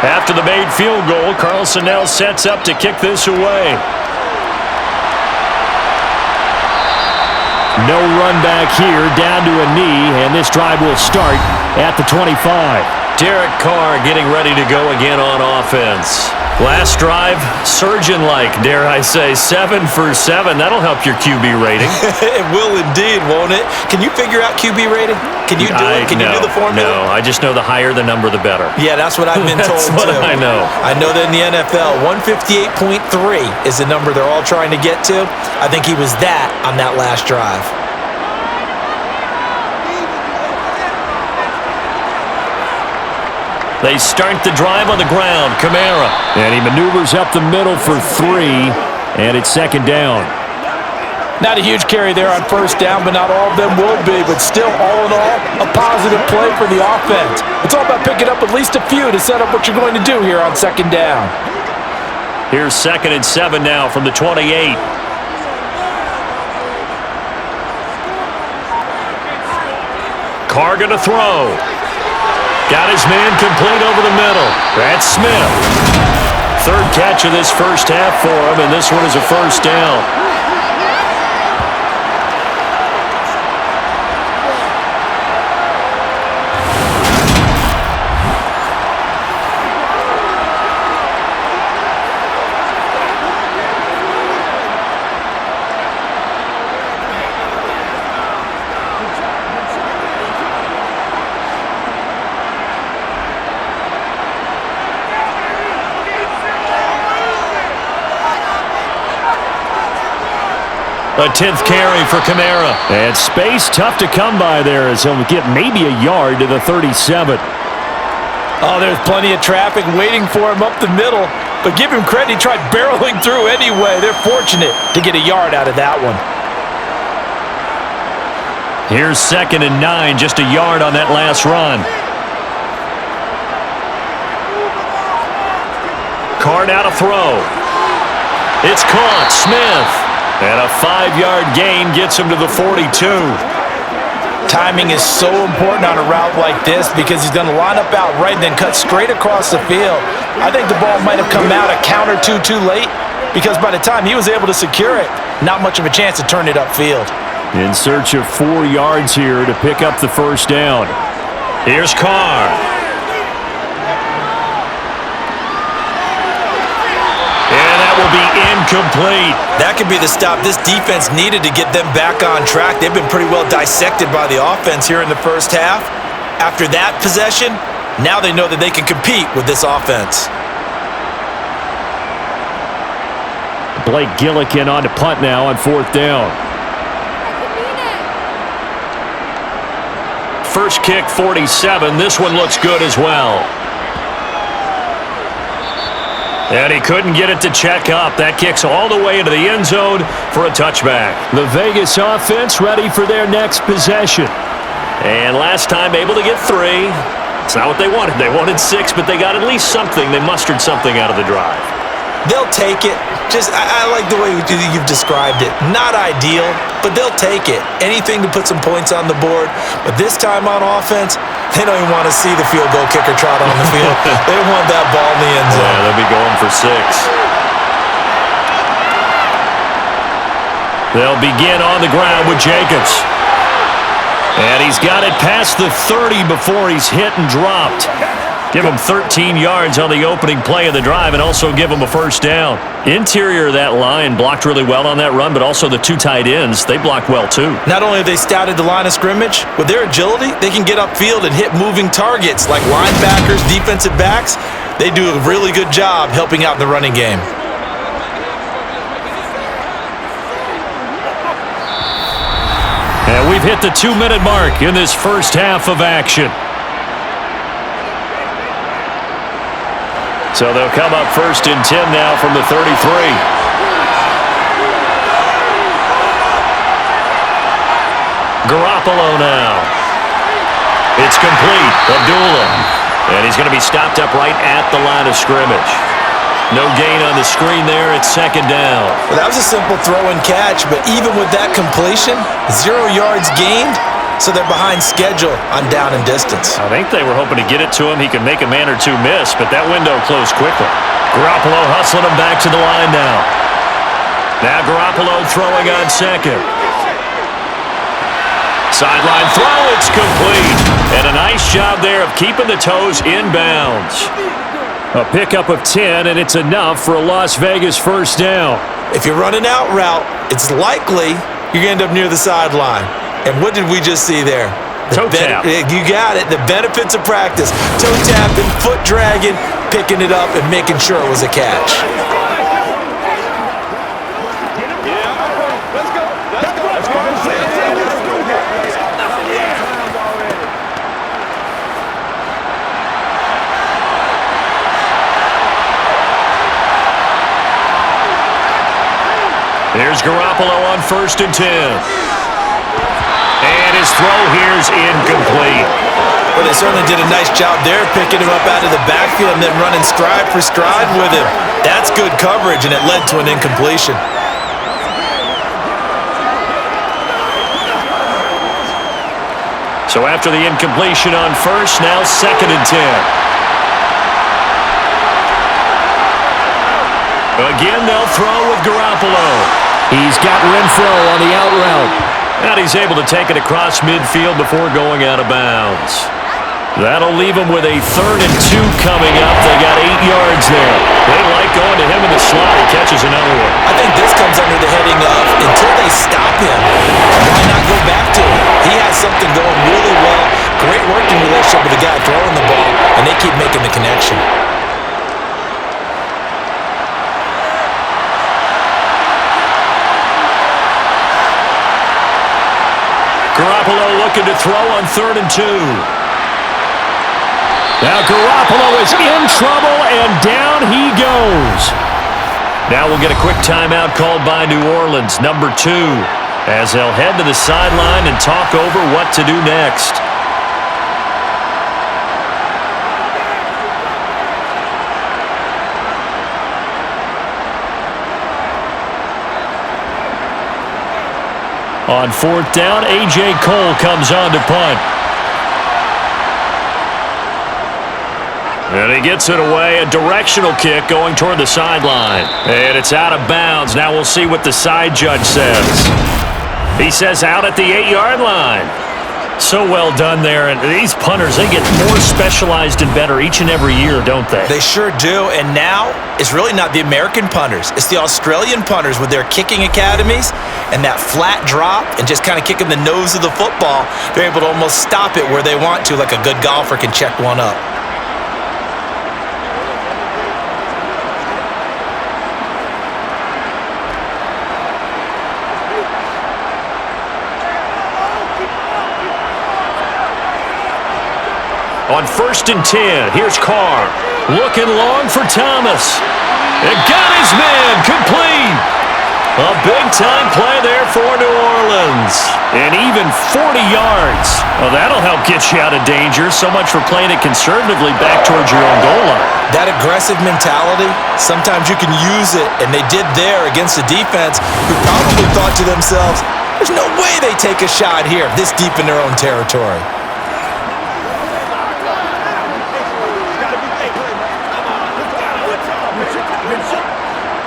After the made field goal, Carlson now sets up to kick this away. No run back here, down to a knee, and this drive will start at the 25. Derek Carr getting ready to go again on offense. Last drive, surgeon-like, dare I say, 7 for 7. That'll help your QB rating. It will indeed, won't it? Can you figure out QB rating? Can you do it? Can you do the formula? No, I just know the higher the number, the better. Yeah, that's what I've been told, That's what too. I know. I know that in the NFL, 158.3 is the number they're all trying to get to. I think he was that on that last drive. They start the drive on the ground. Kamara. And he maneuvers up the middle for 3, and it's second down. Not a huge carry there on first down, but not all of them will be. But still, all in all, a positive play for the offense. It's all about picking up at least a few to set up what you're going to do here on second down. Here's 2nd and 7 now from the 28. Carr gonna throw. Got his man complete over the middle. That's Smith. 3rd catch of this first half for him, and this one is a first down. A 10th carry for Kamara. And space tough to come by there as he'll get maybe a yard to the 37. Oh, there's plenty of traffic waiting for him up the middle. But give him credit, he tried barreling through anyway. They're fortunate to get a yard out of that one. Here's 2nd and 9, just a yard on that last run. Carr out to throw. It's caught. Smith. And a 5-yard gain gets him to the 42. Timing is so important on a route like this because he's going to line up out right and then cut straight across the field. I think the ball might have come out a count or two too late because by the time he was able to secure it, not much of a chance to turn it upfield. In search of 4 yards here to pick up the first down. Here's Carr. And that will be incomplete. That could be the stop this defense needed to get them back on track. They've been pretty well dissected by the offense here in the first half. After that possession, now they know that they can compete with this offense. Blake Gillikin on to punt now on 4th down. First kick, 47. This one looks good as well. And he couldn't get it to check up. That kicks all the way into the end zone for a touchback. The Vegas offense ready for their next possession. And last time able to get 3. It's not what they wanted. They wanted 6, but they got at least something. They mustered something out of the drive. They'll take it. I like the way you've described it. Not ideal, but they'll take it. Anything to put some points on the board. But this time on offense, they don't even want to see the field goal kicker trot on the field. They want that ball in the end zone. Yeah, they'll be going for 6. They'll begin on the ground with Jacobs. And he's got it past the 30 before he's hit and dropped. Give him 13 yards on the opening play of the drive and also give him a first down. Interior of that line blocked really well on that run, but also the 2 tight ends, they blocked well too. Not only have they scouted the line of scrimmage, with their agility, they can get upfield and hit moving targets like linebackers, defensive backs. They do a really good job helping out in the running game. And we've hit the 2-minute mark in this first half of action. So they'll come up 1st and 10 now from the 33. Garoppolo now. It's complete. Abdullah. And he's going to be stopped up right at the line of scrimmage. No gain on the screen there. It's 2nd down. Well, that was a simple throw and catch, but even with that completion, 0 yards gained. So they're behind schedule on down and distance. I think they were hoping to get it to him. He could make a man or 2 miss, but that window closed quickly. Garoppolo hustling him back to the line now. Now Garoppolo throwing on 2nd. Sideline throw, it's complete. And a nice job there of keeping the toes in bounds. A pickup of 10, and it's enough for a Las Vegas first down. If you're running out route, it's likely you're going to end up near the sideline. And what did we just see there? Toe tap. You got it. The benefits of practice. Toe tapping, foot dragging, picking it up, and making sure it was a catch. Here's Garoppolo on 1st and 10. And his throw here's incomplete. Well, they certainly did a nice job there, picking him up out of the backfield and then running stride for stride with him. That's good coverage, and it led to an incompletion. So after the incompletion on 1st, now 2nd and 10. Again, they'll throw with Garoppolo. He's got Renfro on the out route. And he's able to take it across midfield before going out of bounds. That'll leave him with a 3rd and 2 coming up. They got 8 yards there. They like going to him in the slot. He catches another one. I think this comes under the heading of until they stop him, why not go back to him? He has something going really well. Great working relationship with the guy throwing the ball, and they keep making the connection. Garoppolo looking to throw on 3rd and 2. Now Garoppolo is in trouble, and down he goes. Now we'll get a quick timeout called by New Orleans, number 2, as they'll head to the sideline and talk over what to do next. On 4th down, A.J. Cole comes on to punt. And he gets it away, a directional kick going toward the sideline. And it's out of bounds. Now we'll see what the side judge says. He says out at the 8-yard line. So well done there. And these punters, they get more specialized and better each and every year, don't they? They sure do. And now it's really not the American punters. It's the Australian punters with their kicking academies and that flat drop and just kind of kicking the nose of the football. They're able to almost stop it where they want to, like a good golfer can check one up. On 1st and 10, here's Carr. Looking long for Thomas. And got his man complete. A big-time play there for New Orleans. And even 40 yards. Well, that'll help get you out of danger. So much for playing it conservatively back towards your own goal line. That aggressive mentality, sometimes you can use it, and they did there against a defense who probably thought to themselves, there's no way they take a shot here this deep in their own territory.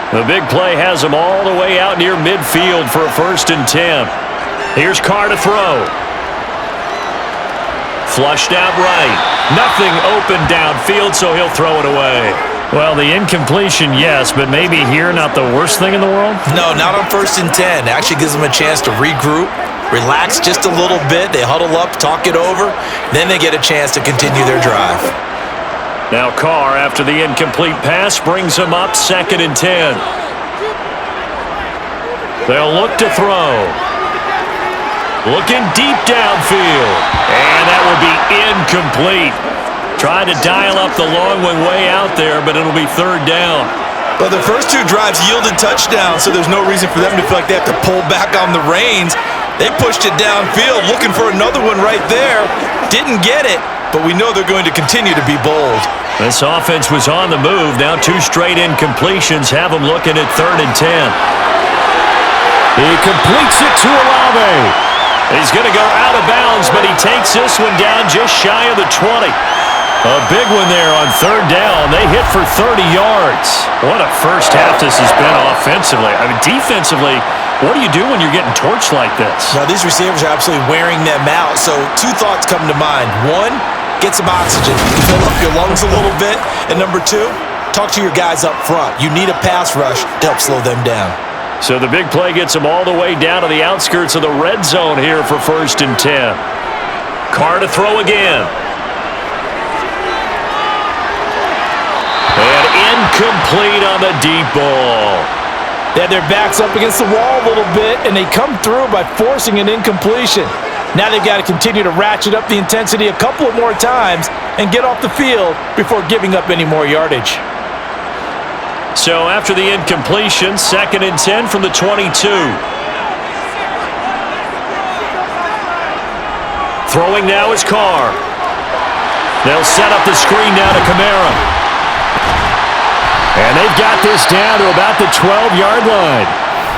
The big play has them all the way out near midfield for a 1st and 10. Here's Carr to throw. Flushed out right. Nothing open downfield, so he'll throw it away. Well, the incompletion, yes, but maybe here not the worst thing in the world? No, not on 1st and 10. It actually gives them a chance to regroup, relax just a little bit. They huddle up, talk it over. Then they get a chance to continue their drive. Now Carr, after the incomplete pass, brings him up 2nd and 10. They'll look to throw. Looking deep downfield. And that will be incomplete. Trying to dial up the long one way out there, but it'll be 3rd down. Well, the first 2 drives yielded touchdowns, so there's no reason for them to feel like they have to pull back on the reins. They pushed it downfield, looking for another one right there. Didn't get it, but we know they're going to continue to be bold. This offense was on the move. Now 2 straight incompletions have them looking at 3rd and 10. He completes it to Olave. He's going to go out of bounds, but he takes this one down just shy of the 20. A big one there on 3rd down. They hit for 30 yards. What a first half this has been offensively. I mean, defensively, what do you do when you're getting torched like this? Now, these receivers are absolutely wearing them out. So 2 thoughts come to mind. 1, get some oxygen. Fill up your lungs a little bit. And number 2, talk to your guys up front. You need a pass rush to help slow them down. So the big play gets them all the way down to the outskirts of the red zone here for 1st and 10. Carr to throw again. And incomplete on the deep ball. They had their backs up against the wall a little bit, and they come through by forcing an incompletion. Now they've got to continue to ratchet up the intensity a couple of more times and get off the field before giving up any more yardage. So after the incompletion, 2nd and 10 from the 22. Throwing now is Carr. They'll set up the screen now to Kamara. And they've got this down to about the 12-yard line.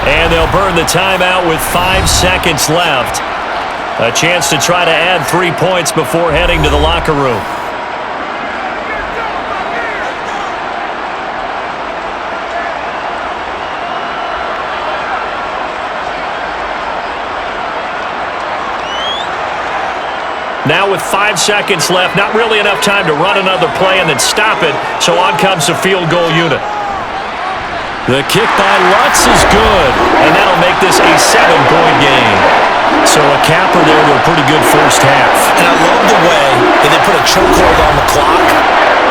And they'll burn the timeout with 5 seconds left. A chance to try to add 3 points before heading to the locker room. Now with 5 seconds left, not really enough time to run another play and then stop it, so on comes the field goal unit. The kick by Lutz is good, and that'll make this a 7-point game. So a capper there to a pretty good first half. And I love the way that they put a chokehold on the clock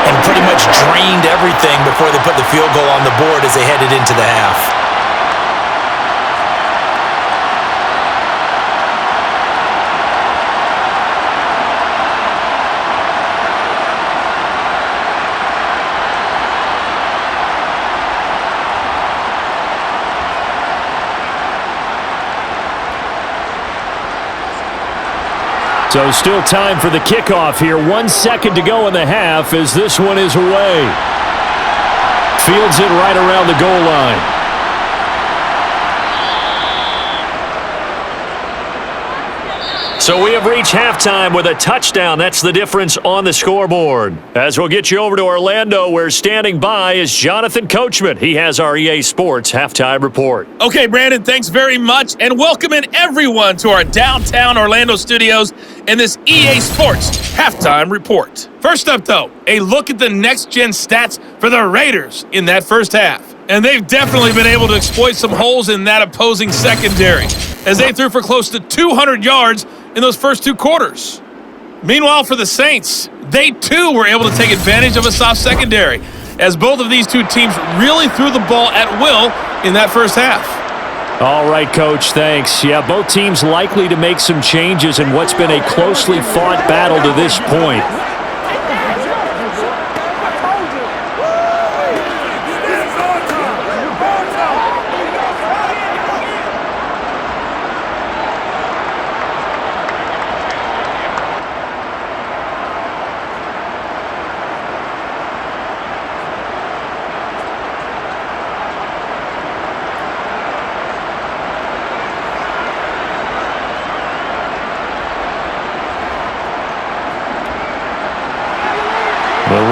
and pretty much drained everything before they put the field goal on the board as they headed into the half. So still time for the kickoff here. 1 second to go in the half as this one is away. Fields it right around the goal line. So we have reached halftime with a touchdown. That's the difference on the scoreboard. As we'll get you over to Orlando, where standing by is Jonathan Coachman. He has our EA Sports halftime report. Okay, Brandon, thanks very much, and welcoming everyone to our downtown Orlando studios in this EA Sports halftime report. First up, though, a look at the next-gen stats for the Raiders in that first half. And they've definitely been able to exploit some holes in that opposing secondary, as they threw for close to 200 yards in those first 2 quarters. Meanwhile, for the Saints, they too were able to take advantage of a soft secondary, as both of these two teams really threw the ball at will in that first half. All right, Coach, thanks. Yeah, both teams likely to make some changes in what's been a closely fought battle to this point.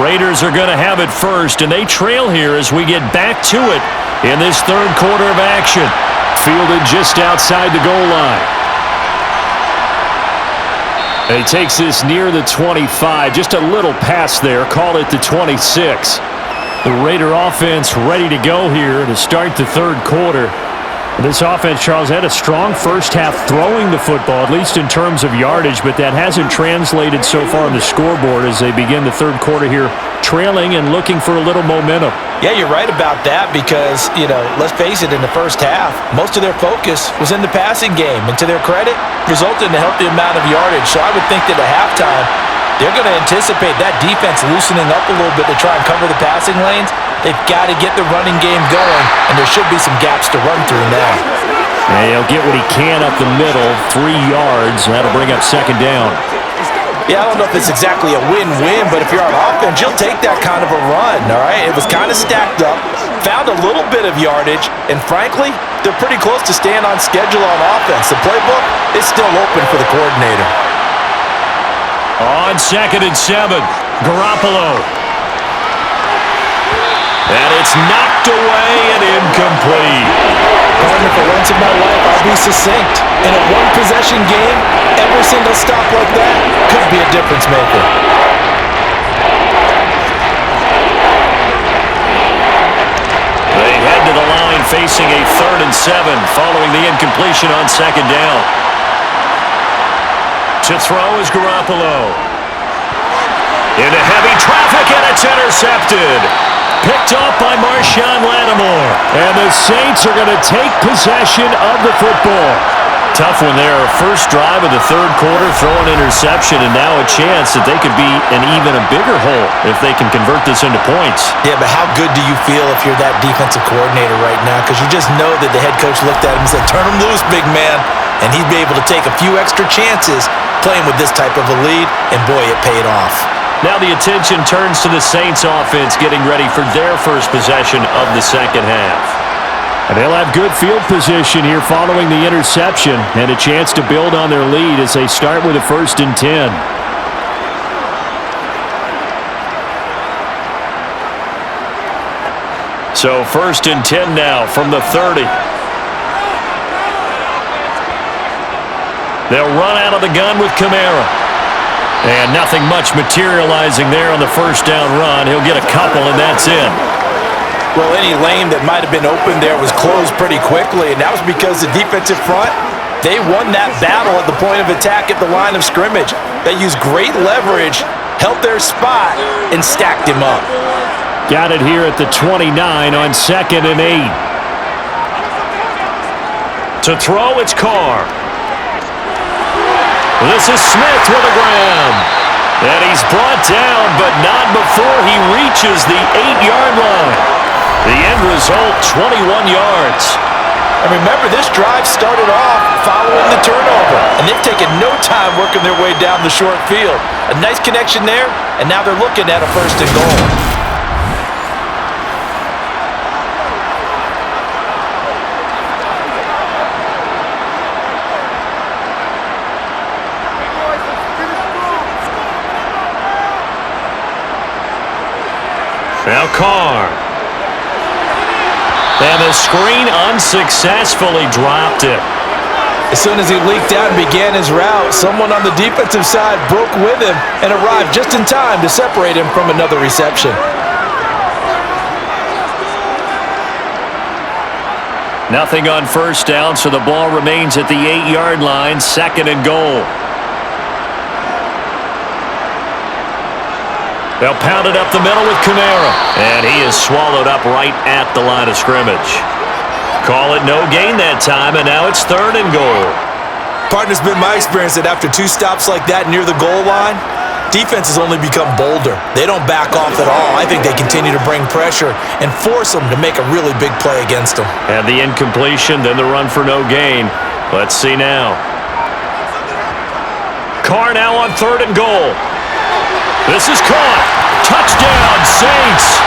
Raiders are going to have it first, and they trail here as we get back to it in this third quarter of action. Fielded just outside the goal line. And he takes this near the 25, just a little pass there, call it the 26. The Raider offense ready to go here to start the third quarter. This offense, Charles, had a strong first half throwing the football, at least in terms of yardage, but that hasn't translated so far on the scoreboard as they begin the third quarter here, trailing and looking for a little momentum. Yeah, you're right about that because, let's face it, in the first half, most of their focus was in the passing game, and to their credit, resulted in a healthy amount of yardage. So I would think that at halftime, they're going to anticipate that defense loosening up a little bit to try and cover the passing lanes. They've got to get the running game going, and there should be some gaps to run through now. And he'll get what he can up the middle, 3 yards, and that'll bring up second down. Yeah, I don't know if it's exactly a win-win, but if you're on offense, you'll take that kind of a run, all right? It was kind of stacked up, found a little bit of yardage, and frankly, they're pretty close to staying on schedule on offense. The playbook is still open for the coordinator. On 2nd and 7, Garoppolo. And it's knocked away and incomplete. Partner, for once in my life, I'll be succinct. In a one-possession game, every single stop like that could be a difference maker. They head to the line facing a 3rd and 7 following the incompletion on 2nd down. To throw is Garoppolo. Into heavy traffic, and it's intercepted. Picked off by Marshawn Lattimore. And the Saints are going to take possession of the football. Tough one there. First drive of the third quarter, throw an interception, and now a chance that they could be in even a bigger hole if they can convert this into points. Yeah, but how good do you feel if you're that defensive coordinator right now? Because you just know that the head coach looked at him and said, turn him loose, big man. And he'd be able to take a few extra chances playing with this type of a lead, and boy, it paid off. Now the attention turns to the Saints offense getting ready for their first possession of the second half. And they'll have good field position here following the interception and a chance to build on their lead as they start with a 1st and 10. So 1st and 10 now from the 30. They'll run out of the gun with Kamara. And nothing much materializing there on the first down run. He'll get a couple, and that's it. Well, any lane that might have been open there was closed pretty quickly, and that was because the defensive front, they won that battle at the point of attack at the line of scrimmage. They used great leverage, held their spot, and stacked him up. Got it here at the 29 on 2nd and 8. To throw, it's Carr. This is Smith with a grab. And he's brought down, but not before he reaches the 8-yard line. The end result, 21 yards. And remember, this drive started off following the turnover, and they've taken no time working their way down the short field. A nice connection there, and now they're looking at a 1st and goal. Now Carr. And the screen unsuccessfully dropped it. As soon as he leaked out and began his route, someone on the defensive side broke with him and arrived just in time to separate him from another reception. Nothing on first down, so the ball remains at the 8-yard line, 2nd and goal. They'll pound it up the middle with Kamara. And he is swallowed up right at the line of scrimmage. Call it no gain that time, and now it's 3rd and goal. Partner's been my experience that after 2 stops like that near the goal line, defense has only become bolder. They don't back off at all. I think they continue to bring pressure and force them to make a really big play against them. And the incompletion, then the run for no gain. Let's see now. Carr now on 3rd and goal. This is caught. Touchdown, Saints.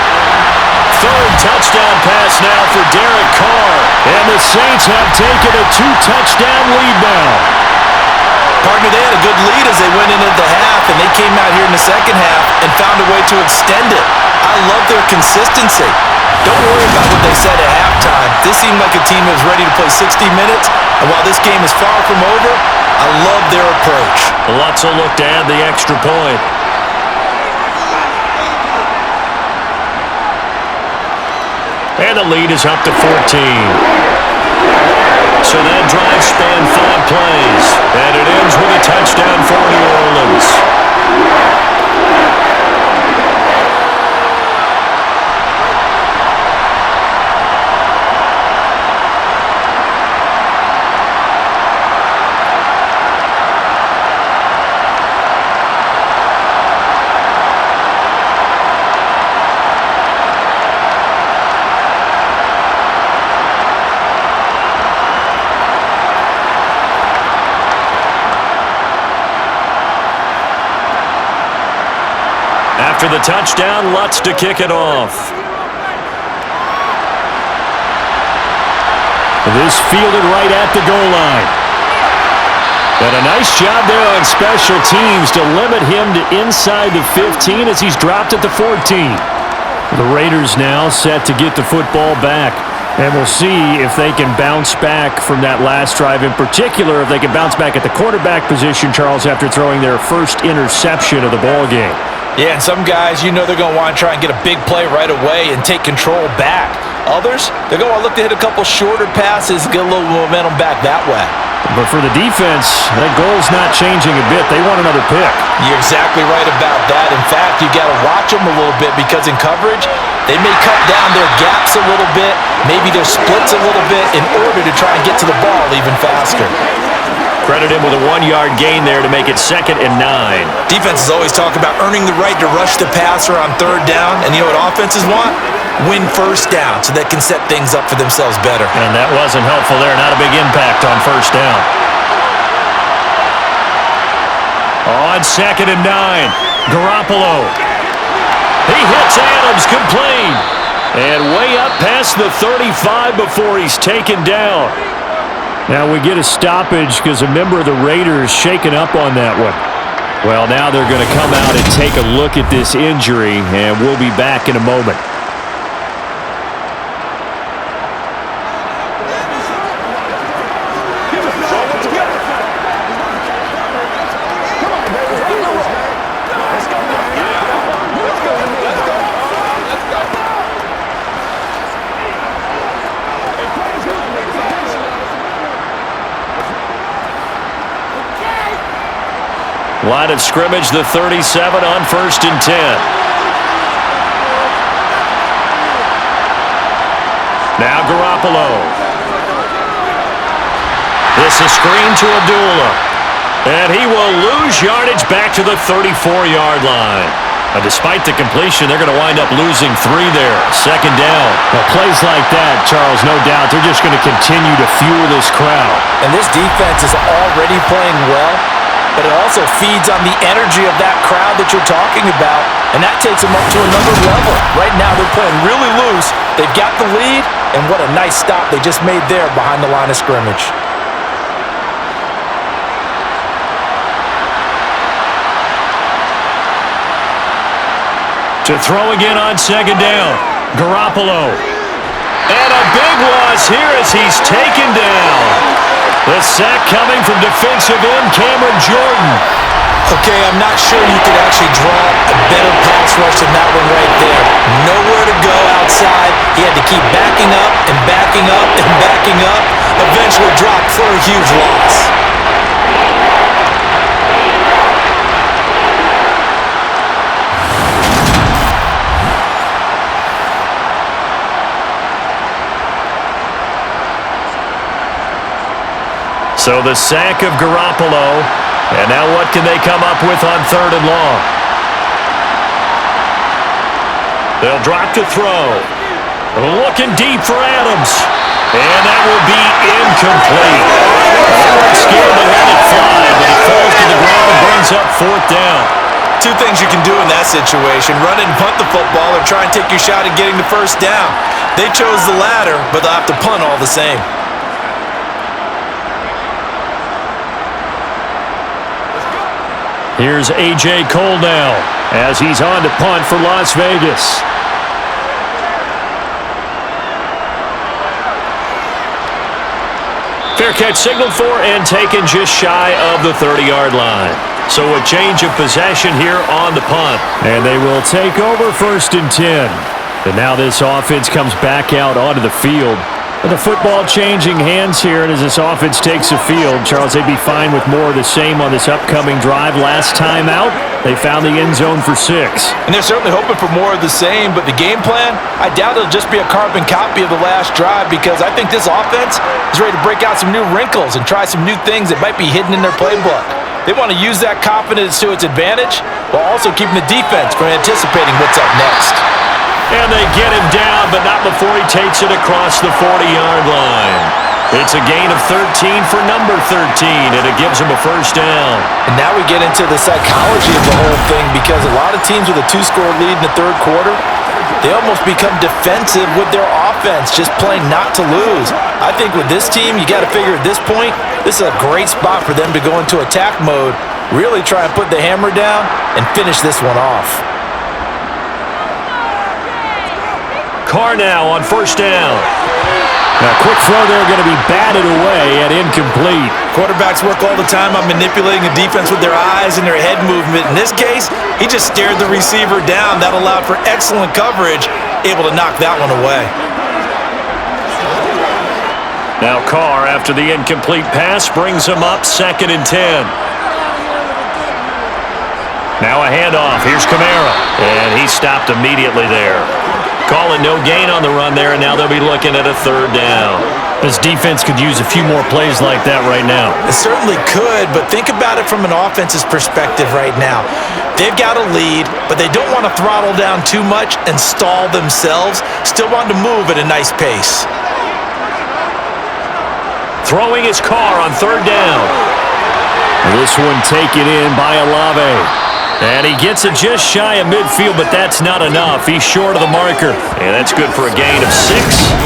3rd touchdown pass now for Derek Carr. And the Saints have taken a 2-touchdown lead now. Partner, they had a good lead as they went into the half, and they came out here in the second half and found a way to extend it. I love their consistency. Don't worry about what they said at halftime. This seemed like a team that was ready to play 60 minutes, and while this game is far from over, I love their approach. Lutz will look to add the extra point. And the lead is up to 14. So that drive spanned 5 plays, and it ends with a touchdown for New Orleans. After the touchdown, Lutz to kick it off. This fielded right at the goal line. And a nice job there on special teams to limit him to inside the 15 as he's dropped at the 14. The Raiders now set to get the football back. And we'll see if they can bounce back from that last drive. In particular, if they can bounce back at the quarterback position, Charles, after throwing their first interception of the ball game. Yeah, and some guys, you know they're going to want to try and get a big play right away and take control back. Others, they're going to want to look to hit a couple shorter passes, get a little momentum back that way. But for the defense, that goal's not changing a bit. They want another pick. You're exactly right about that. In fact, you got to watch them a little bit because in coverage, they may cut down their gaps a little bit, maybe their splits a little bit in order to try and get to the ball even faster. Credit him with a 1-yard gain there to make it 2nd and 9. Defenses always talk about earning the right to rush the passer on 3rd down, and you know what offenses want? Win 1st down so they can set things up for themselves better. And that wasn't helpful there. Not a big impact on 1st down. On 2nd and 9, Garoppolo. He hits Adams, complete. And way up past the 35 before he's taken down. Now we get a stoppage because a member of the Raiders shaken up on that one. Well, now they're going to come out and take a look at this injury, and we'll be back in a moment. Line of scrimmage, the 37 on 1st and 10. Now Garoppolo. This is screen to Abdullah. And he will lose yardage back to the 34-yard line. Despite the completion, they're going to wind up losing 3 there. 2nd down. Well, plays like that, Charles, no doubt, they're just going to continue to fuel this crowd. And this defense is already playing well, but it also feeds on the energy of that crowd that you're talking about, and that takes them up to another level. Right now, they're playing really loose. They've got the lead, and what a nice stop they just made there behind the line of scrimmage. To throw again on 2nd down, Garoppolo. And a big loss here as he's taken down. The sack coming from defensive end Cameron Jordan. Okay, I'm not sure you could actually draw a better pass rush than that one right there. Nowhere to go outside. He had to keep backing up and backing up and backing up. Eventually dropped for a huge loss. So the sack of Garoppolo. And now what can they come up with on 3rd and long? They'll drop to throw. Looking deep for Adams. And that will be incomplete. They weren't scared to let it fly, but it falls to the ground and brings up 4th down. 2 things you can do in that situation. Run it and punt the football or try and take your shot at getting the 1st down. They chose the latter, but they'll have to punt all the same. Here's A.J. Cole now as he's on to punt for Las Vegas. Fair catch signaled for and taken just shy of the 30-yard line. So a change of possession here on the punt. And they will take over 1st and 10. And now this offense comes back out onto the field. With the football changing hands here, and as this offense takes the field, Charles, they'd be fine with more of the same on this upcoming drive. Last time out, they found the end zone for 6. And they're certainly hoping for more of the same, but the game plan, I doubt it'll just be a carbon copy of the last drive, because I think this offense is ready to break out some new wrinkles and try some new things that might be hidden in their playbook. They want to use that confidence to its advantage while also keeping the defense from anticipating what's up next. And they get him down, but not before he takes it across the 40-yard line. It's a gain of 13 for number 13, and it gives him a first down. And now we get into the psychology of the whole thing, because a lot of teams with a 2-score lead in the third quarter, they almost become defensive with their offense, just playing not to lose. I think with this team, you got to figure at this point, this is a great spot for them to go into attack mode, really try and put the hammer down and finish this one off. Carr now on first down. Now, quick throw there, going to be batted away and incomplete. Quarterbacks work all the time on manipulating a defense with their eyes and their head movement. In this case, he just stared the receiver down. That allowed for excellent coverage, able to knock that one away. Now Carr, after the incomplete pass, brings him up 2nd and 10. Now a handoff. Here's Kamara, and he stopped immediately there. Calling no gain on the run there, and now they'll be looking at a 3rd down. This defense could use a few more plays like that right now. It certainly could, but think about it from an offense's perspective right now. They've got a lead, but they don't want to throttle down too much and stall themselves. Still want to move at a nice pace. Throwing his Carr on 3rd down. This one taken in by Olave. And he gets it just shy of midfield, but that's not enough. He's short of the marker. And that's good for a gain of 6.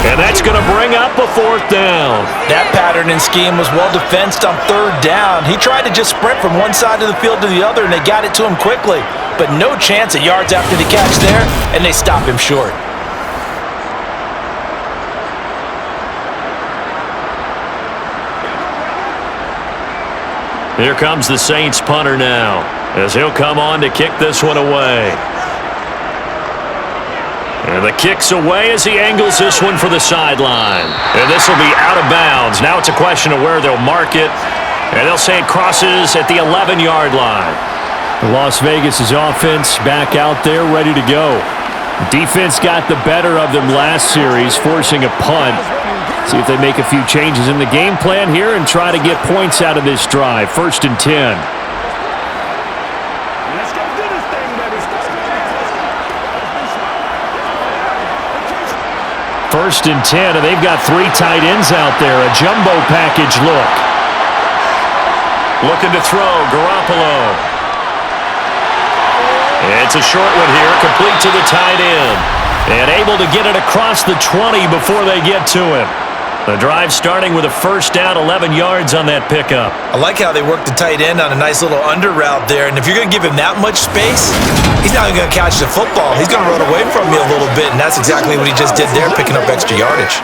And that's going to bring up a 4th down. That pattern and scheme was well defensed on 3rd down. He tried to just sprint from one side of the field to the other, and they got it to him quickly. But no chance at yards after the catch there, and they stop him short. Here comes the Saints punter now, as he'll come on to kick this one away. And the kick's away as he angles this one for the sideline. And this will be out of bounds. Now it's a question of where they'll mark it. And they'll say it crosses at the 11-yard line. Las Vegas' offense back out there ready to go. Defense got the better of them last series, forcing a punt. See if they make a few changes in the game plan here and try to get points out of this drive. 1st and 10. First and 10, and they've got 3 tight ends out there. A jumbo package look. Looking to throw, Garoppolo. It's a short one here, complete to the tight end. And able to get it across the 20 before they get to him. The drive starting with a first down, 11 yards on that pickup. I like how they work the tight end on a nice little under route there. And if you're going to give him that much space, he's not even going to catch the football. He's going to run away from you a little bit, and that's exactly what he just did there, picking up extra yardage.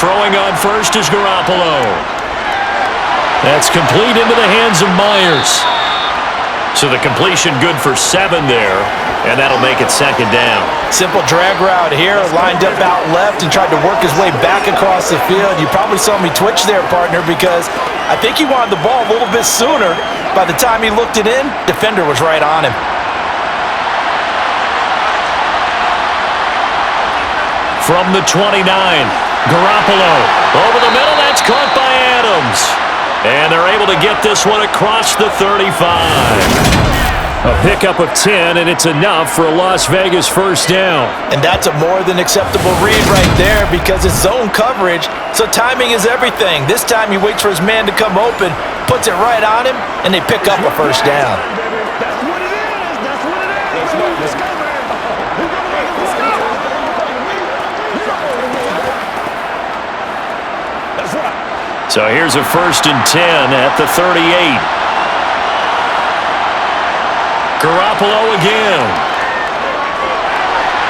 Throwing on first is Garoppolo. That's complete into the hands of Myers. So the completion good for 7 there, and that'll make it 2nd down. Simple drag route here, lined up out left and tried to work his way back across the field. You probably saw me twitch there, partner, because I think he wanted the ball a little bit sooner. By the time he looked it in, defender was right on him. From the 29, Garoppolo over the middle. That's caught by Adams. And they're able to get this one across the 35. A pickup of 10, and it's enough for a Las Vegas first down. And that's a more than acceptable read right there, because it's zone coverage, so timing is everything. This time he waits for his man to come open, puts it right on him, and they pick up a first down. So here's a 1st and 10 at the 38. Garoppolo again.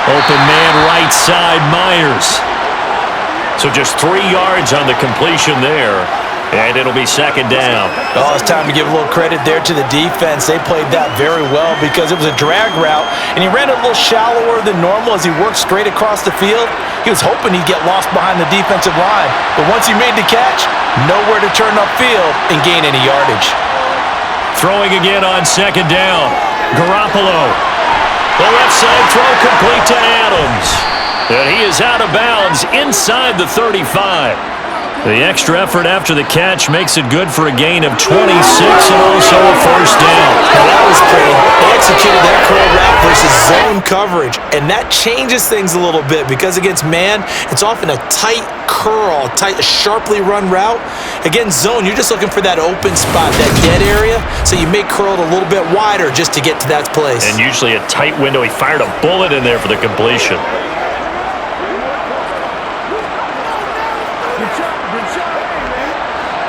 Open man right side, Myers. So just 3 yards on the completion there. And it'll be 2nd down. Oh, it's time to give a little credit there to the defense. They played that very well because it was a drag route, and he ran it a little shallower than normal as he worked straight across the field. He was hoping he'd get lost behind the defensive line, but once he made the catch, nowhere to turn upfield and gain any yardage. Throwing again on 2nd down. Garoppolo. The left side throw complete to Adams. And he is out of bounds inside the 35. The extra effort after the catch makes it good for a gain of 26 and also a 1st down. Now that was pretty. They executed that curl route versus zone coverage, and that changes things a little bit because against man, it's often a tight curl, sharply run route. Against zone, you're just looking for that open spot, that dead area, so you may curl it a little bit wider just to get to that place. And usually a tight window. He fired a bullet in there for the completion.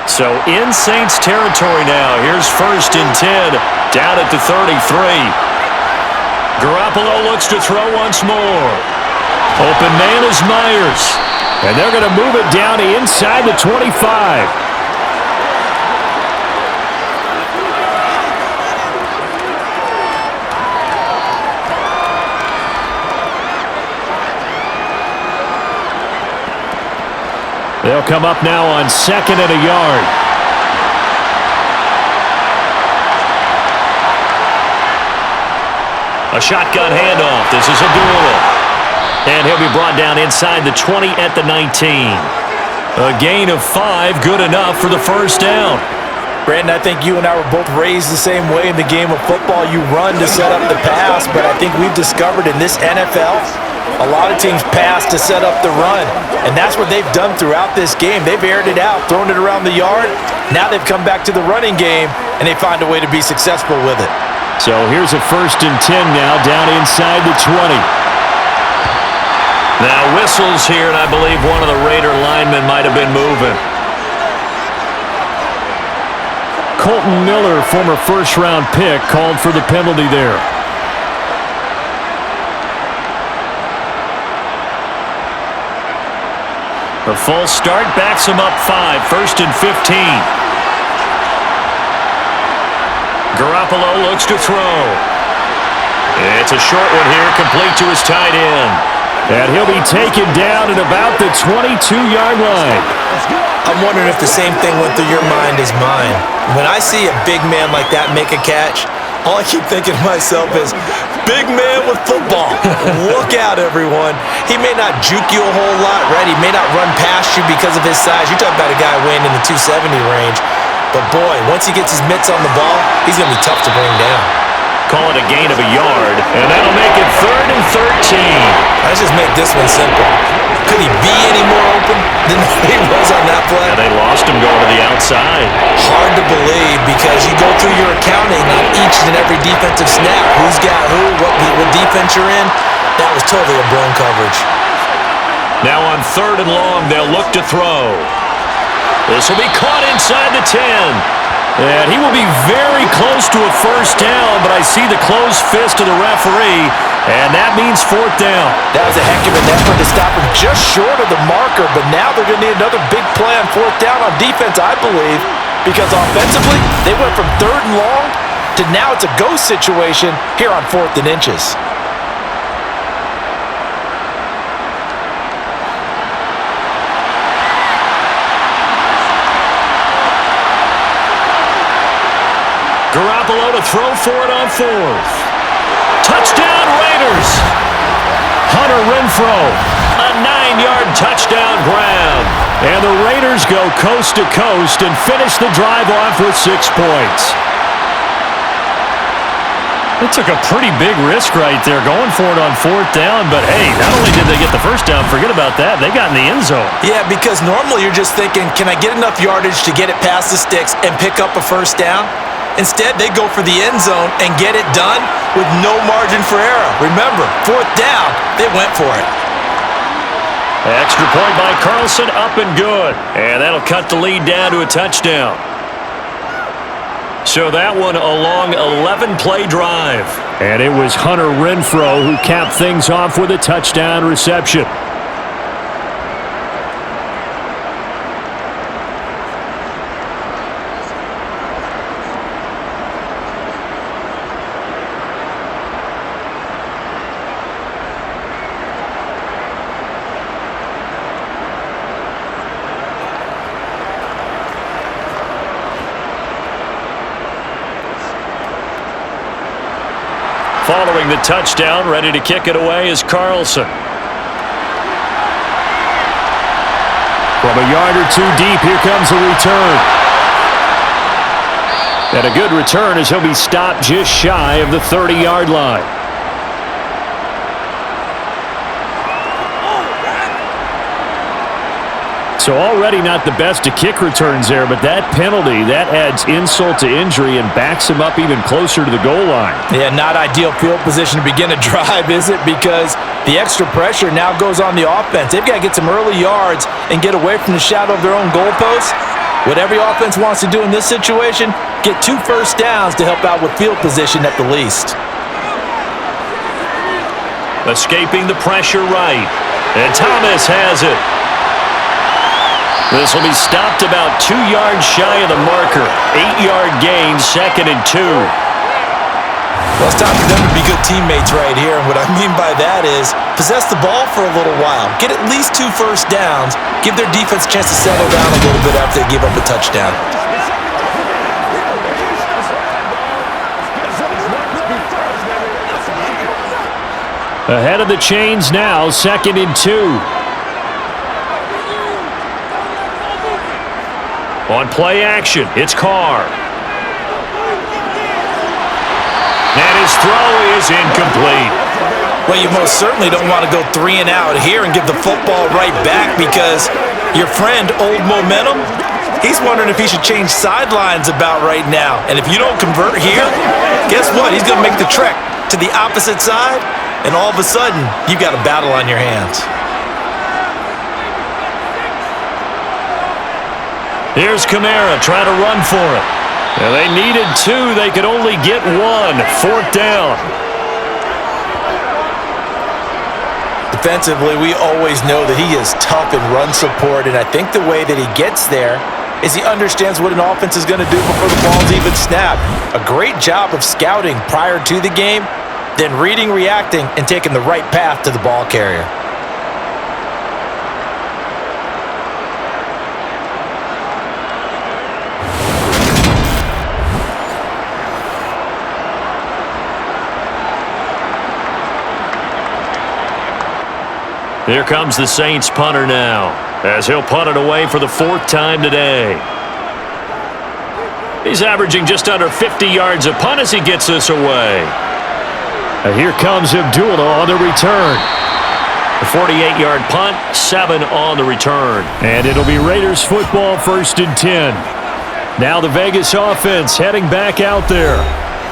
So in Saints territory now. Here's 1st and 10 down at the 33. Garoppolo looks to throw once more. Open man is Myers. And they're going to move it down to inside the 25. They'll come up now on 2nd and a yard. A shotgun handoff. This is a duel. And he'll be brought down inside the 20 at the 19. A gain of 5, good enough for the 1st down. Brandon, I think you and I were both raised the same way in the game of football. You run to set up the pass, but I think we've discovered in this NFL, a lot of teams pass to set up the run, and that's what they've done throughout this game. They've aired it out, thrown it around the yard. Now they've come back to the running game, and they find a way to be successful with it. So here's a 1st and 10 now down inside the 20. Now whistles here, and I believe one of the Raider linemen might have been moving. Colton Miller, former first-round pick, called for the penalty there. The full start backs him up 5, 1st and 15. Garoppolo looks to throw. It's a short one here, complete to his tight end. And he'll be taken down at about the 22-yard line. I'm wondering if the same thing went through your mind as mine. When I see a big man like that make a catch, all I keep thinking to myself is, big man with football. Look out, everyone. He may not juke you a whole lot, right? He may not run past you because of his size. You're talking about a guy weighing in the 270 range. But, boy, once he gets his mitts on the ball, he's going to be tough to bring down. Call it a gain of a yard, and that'll make it 3rd and 13. Let's just make this one simple. Could he be any more open than he was on that play? Yeah, they lost him going to the outside. Hard to believe because you go through your accounting on each and every defensive snap. Who's got who, what defense you're in. That was totally a blown coverage. Now on 3rd and long, they'll look to throw. This will be caught inside the 10. And he will be very close to a 1st down, but I see the closed fist of the referee, and that means 4th down. That was a heck of an effort to stop him just short of the marker, but now they're going to need another big play on 4th down on defense, I believe, because offensively, they went from 3rd and long to now it's a go situation here on 4th and inches. Garoppolo to throw for it on 4th. Touchdown, Raiders! Hunter Renfrow, a 9-yard touchdown grab. And the Raiders go coast to coast and finish the drive off with 6 points. They took a pretty big risk right there going for it on 4th down, but hey, not only did they get the 1st down, forget about that, they got in the end zone. Yeah, because normally you're just thinking, can I get enough yardage to get it past the sticks and pick up a 1st down? Instead, they go for the end zone and get it done with no margin for error. Remember, 4th down, they went for it. Extra point by Carlson, up and good. And that'll cut the lead down to a touchdown. So that one a long 11-play drive. And it was Hunter Renfrow who capped things off with a touchdown reception. Following the touchdown, ready to kick it away is Carlson. From a yard or two deep, here comes a return. And a good return as he'll be stopped just shy of the 30-yard line. So already not the best to kick returns there, but that penalty, that adds insult to injury and backs him up even closer to the goal line. Yeah, not ideal field position to begin a drive, is it? Because the extra pressure now goes on the offense. They've got to get some early yards and get away from the shadow of their own goalposts. What every offense wants to do in this situation, get 2 first downs to help out with field position at the least. Escaping the pressure right. And Thomas has it. This will be stopped about 2 yards shy of the marker. 8-yard gain, 2nd and 2. Well, it's time for them to be good teammates right here. And what I mean by that is possess the ball for a little while. Get at least 2 first downs. Give their defense a chance to settle down a little bit after they give up a touchdown. Ahead of the chains now, 2nd and 2. On play action, it's Carr. And his throw is incomplete. Well, you most certainly don't want to go 3 and out here and give the football right back because your friend, Old Momentum, he's wondering if he should change sidelines about right now. And if you don't convert here, guess what? He's going to make the trek to the opposite side, and all of a sudden, you've got a battle on your hands. Here's Kamara trying to run for it. And they needed 2. They could only get 1. 4th down. Defensively, we always know that he is tough in run support, and I think the way that he gets there is he understands what an offense is going to do before the ball's even snapped. A great job of scouting prior to the game, then reading, reacting, and taking the right path to the ball carrier. Here comes the Saints punter now, as he'll punt it away for the 4th time today. He's averaging just under 50 yards a punt as he gets this away. And here comes Abdullah on the return. The 48-yard punt, 7 on the return. And it'll be Raiders football, 1st and 10. Now the Vegas offense heading back out there.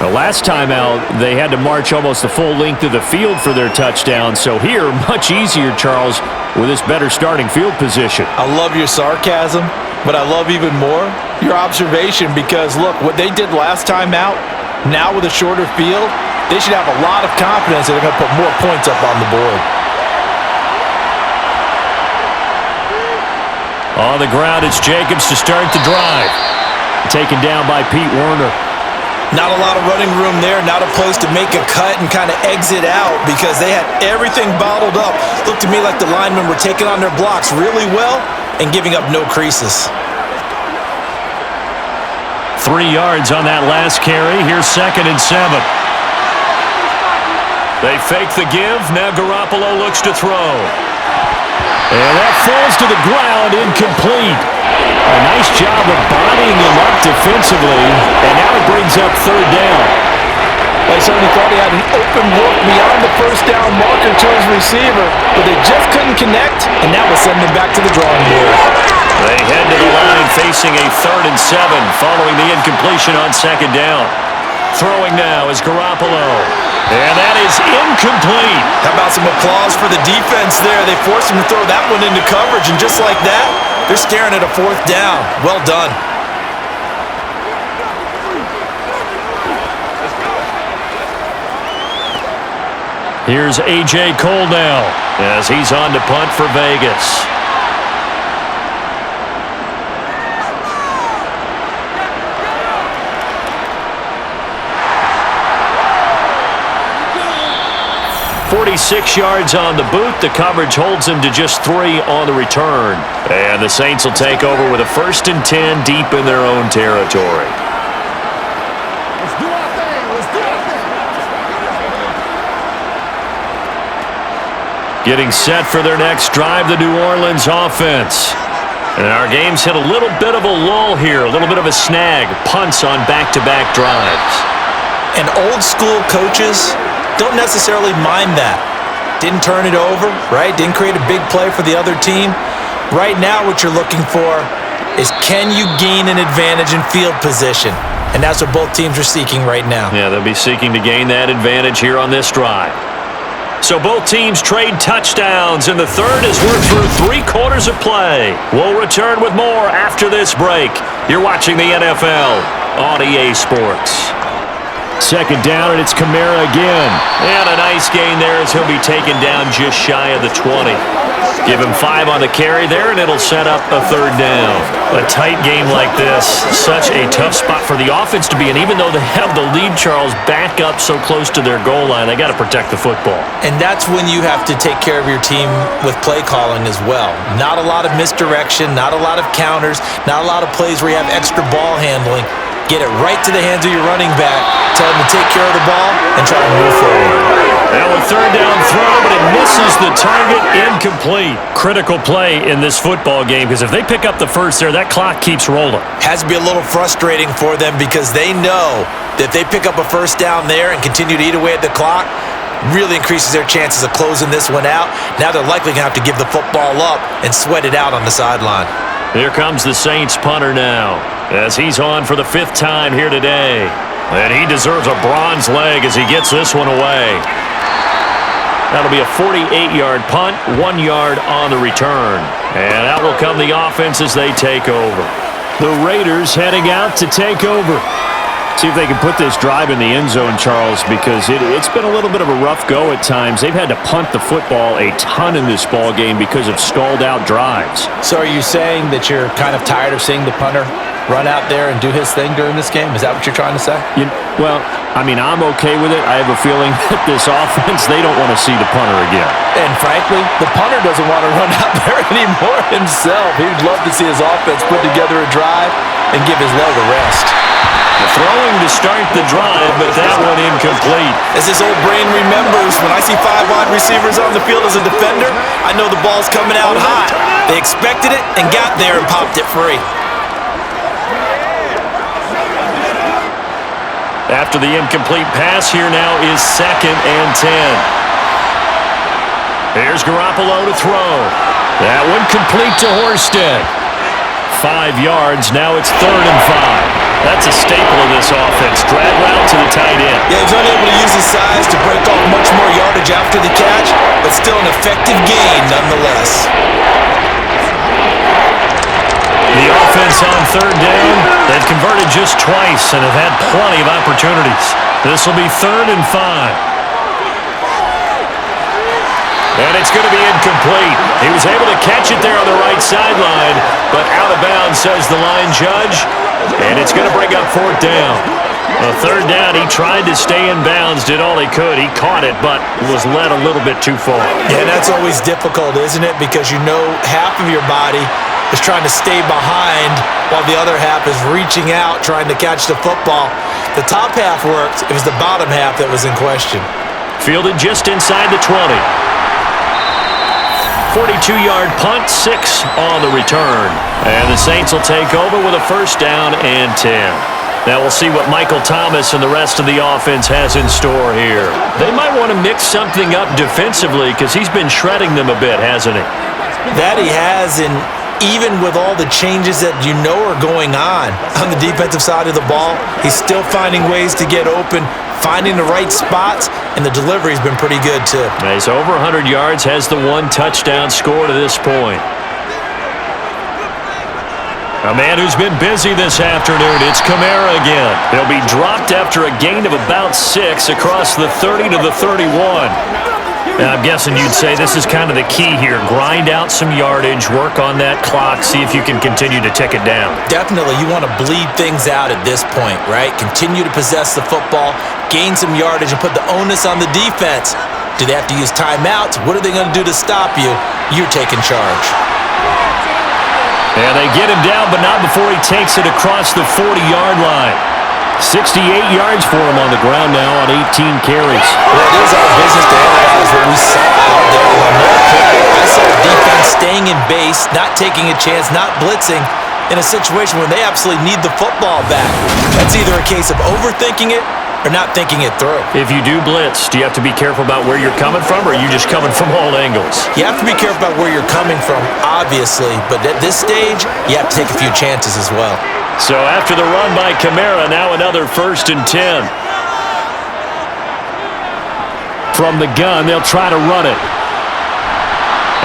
The last time out, they had to march almost the full length of the field for their touchdown. So here, much easier, Charles, with this better starting field position. I love your sarcasm, but I love even more your observation because, look, what they did last time out, now with a shorter field, they should have a lot of confidence that they're going to put more points up on the board. On the ground, it's Jacobs to start the drive. Taken down by Pete Werner. Not a lot of running room there, not a place to make a cut and kind of exit out because they had everything bottled up. Looked to me like the linemen were taking on their blocks really well and giving up no creases. 3 yards on that last carry. Here's 2nd and 7. They fake the give. Now Garoppolo looks to throw. And that falls to the ground, incomplete. A nice job of bodying him up defensively, and now it brings up 3rd down. They certainly thought he had an open look beyond the 1st down marker to his receiver, but they just couldn't connect, and that will send them back to the drawing board. They head to the line facing a 3rd and 7 following the incompletion on 2nd down. Throwing now is Garoppolo. And that is incomplete. How about some applause for the defense there? They forced him to throw that one into coverage, and just like that, they're staring at a 4th down. Well done. Here's A.J. Cole now as he's on to punt for Vegas. "46 yards on the boot. The coverage holds him to just 3 on the return. And the Saints will take over with a 1st and 10 deep in their own territory. Getting set for their next drive, the New Orleans offense. And our game's hit a little bit of a lull here, a little bit of a snag. Punts on back-to-back drives. And old-school coaches don't necessarily mind that. Didn't turn it over, right? Didn't create a big play for the other team. Right now what you're looking for is, can you gain an advantage in field position? And that's what both teams are seeking right now. Yeah, they'll be seeking to gain that advantage here on this drive. So both teams trade touchdowns in the third as we're through 3 quarters of play. We'll return with more after this break. You're watching the NFL on EA Sports. 2nd down, and it's Kamara again. And a nice gain there as he'll be taken down just shy of the 20. Give him 5 on the carry there, and it'll set up a 3rd down. A tight game like this, such a tough spot for the offense to be in. Even though they have the lead, Charles, back up so close to their goal line, they got to protect the football. And that's when you have to take care of your team with play calling as well. Not a lot of misdirection, not a lot of counters, not a lot of plays where you have extra ball handling. Get it right to the hands of your running back, tell him to take care of the ball, and try to move forward. Now a 3rd down throw, but it misses the target, incomplete. Critical play in this football game, because if they pick up the first there, that clock keeps rolling. Has to be a little frustrating for them because they know that if they pick up a 1st down there and continue to eat away at the clock, really increases their chances of closing this one out. Now they're likely going to have to give the football up and sweat it out on the sideline. Here comes the Saints punter now, as he's on for the 5th time here today. And he deserves a bronze leg as he gets this one away. That'll be a 48-yard punt, 1 yard on the return. And out will come the offense as they take over. The Raiders heading out to take over. See if they can put this drive in the end zone, Charles, because it's been a little bit of a rough go at times. They've had to punt the football a ton in this ball game because of stalled-out drives. So are you saying that you're kind of tired of seeing the punter run out there and do his thing during this game? Is that what you're trying to say? Well, I mean, I'm okay with it. I have a feeling that this offense, they don't want to see the punter again. And frankly, the punter doesn't want to run out there anymore himself. He'd love to see his offense put together a drive and give his leg a rest. Throwing to start the drive, but that one incomplete. As his old brain remembers, when I see 5 wide receivers on the field as a defender, I know the ball's coming out hot. They expected it and got there and popped it free. After the incomplete pass, here now is 2nd and 10. Here's Garoppolo to throw. That one complete to Horsted. 5 yards, now it's 3rd and 5. That's a staple of this offense. Drag route to the tight end. Yeah, he's unable to use his size to break off much more yardage after the catch, but still an effective gain nonetheless. The offense on 3rd down, they've converted just twice and have had plenty of opportunities. This will be 3rd and 5. And it's going to be incomplete. He was able to catch it there on the right sideline, but out of bounds, says the line judge. And it's going to bring up 4th down. A 3rd down, he tried to stay in bounds, did all he could. He caught it, but was led a little bit too far. Yeah, that's always difficult, isn't it? Because you know half of your body is trying to stay behind while the other half is reaching out, trying to catch the football. The top half worked. It was the bottom half that was in question. Fielded just inside the 20. 42-yard punt, 6 on the return. And the Saints will take over with a 1st down and 10. Now we'll see what Michael Thomas and the rest of the offense has in store here. They might want to mix something up defensively because he's been shredding them a bit, hasn't he? That he has, and even with all the changes that you know are going on the defensive side of the ball, he's still finding ways to get open, finding the right spots, and the delivery's been pretty good too. He's over 100 yards, has the 1 touchdown score to this point. A man who's been busy this afternoon, it's Kamara again. He'll be dropped after a gain of about 6 across the 30 to the 31. Now, I'm guessing you'd say this is kind of the key here. Grind out some yardage, work on that clock, see if you can continue to tick it down. Definitely, you want to bleed things out at this point, right? Continue to possess the football, gain some yardage, and put the onus on the defense. Do they have to use timeouts? What are they going to do to stop you? You're taking charge. And they get him down, but not before he takes it across the 40-yard line. 68 yards for him on the ground now on 18 carries. Well, it is our business to analyze what we saw out there on that play. I saw the defense staying in base, not taking a chance, not blitzing in a situation when they absolutely need the football back. That's either a case of overthinking it or not thinking it through. If you do blitz, do you have to be careful about where you're coming from, or are you just coming from all angles? You have to be careful about where you're coming from, obviously, but at this stage, you have to take a few chances as well. So after the run by Kamara, now another 1st and 10. From the gun, they'll try to run it.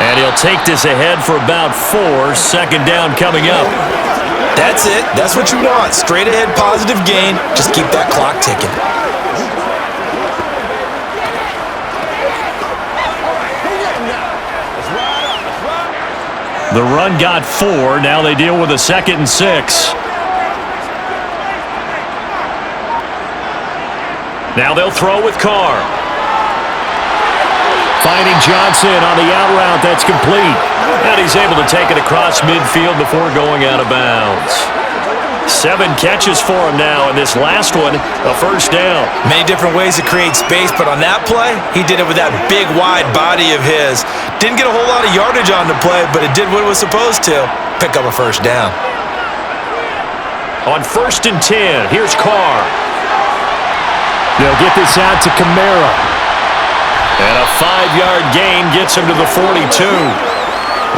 And he'll take this ahead for about 4. 2nd down coming up. That's it. That's what you want. Straight ahead, positive gain. Just keep that clock ticking. The run got 4. Now they deal with a 2nd and 6. Now they'll throw with Carr. Finding Johnson on the out route. That's complete. And he's able to take it across midfield before going out of bounds. 7 catches for him now, and this last one, a 1st down. Many different ways to create space, but on that play, he did it with that big, wide body of his. Didn't get a whole lot of yardage on the play, but it did what it was supposed to. Pick up a 1st down. On 1st and 10, here's Carr. They'll get this out to Kamara. And a 5-yard gain gets him to the 42.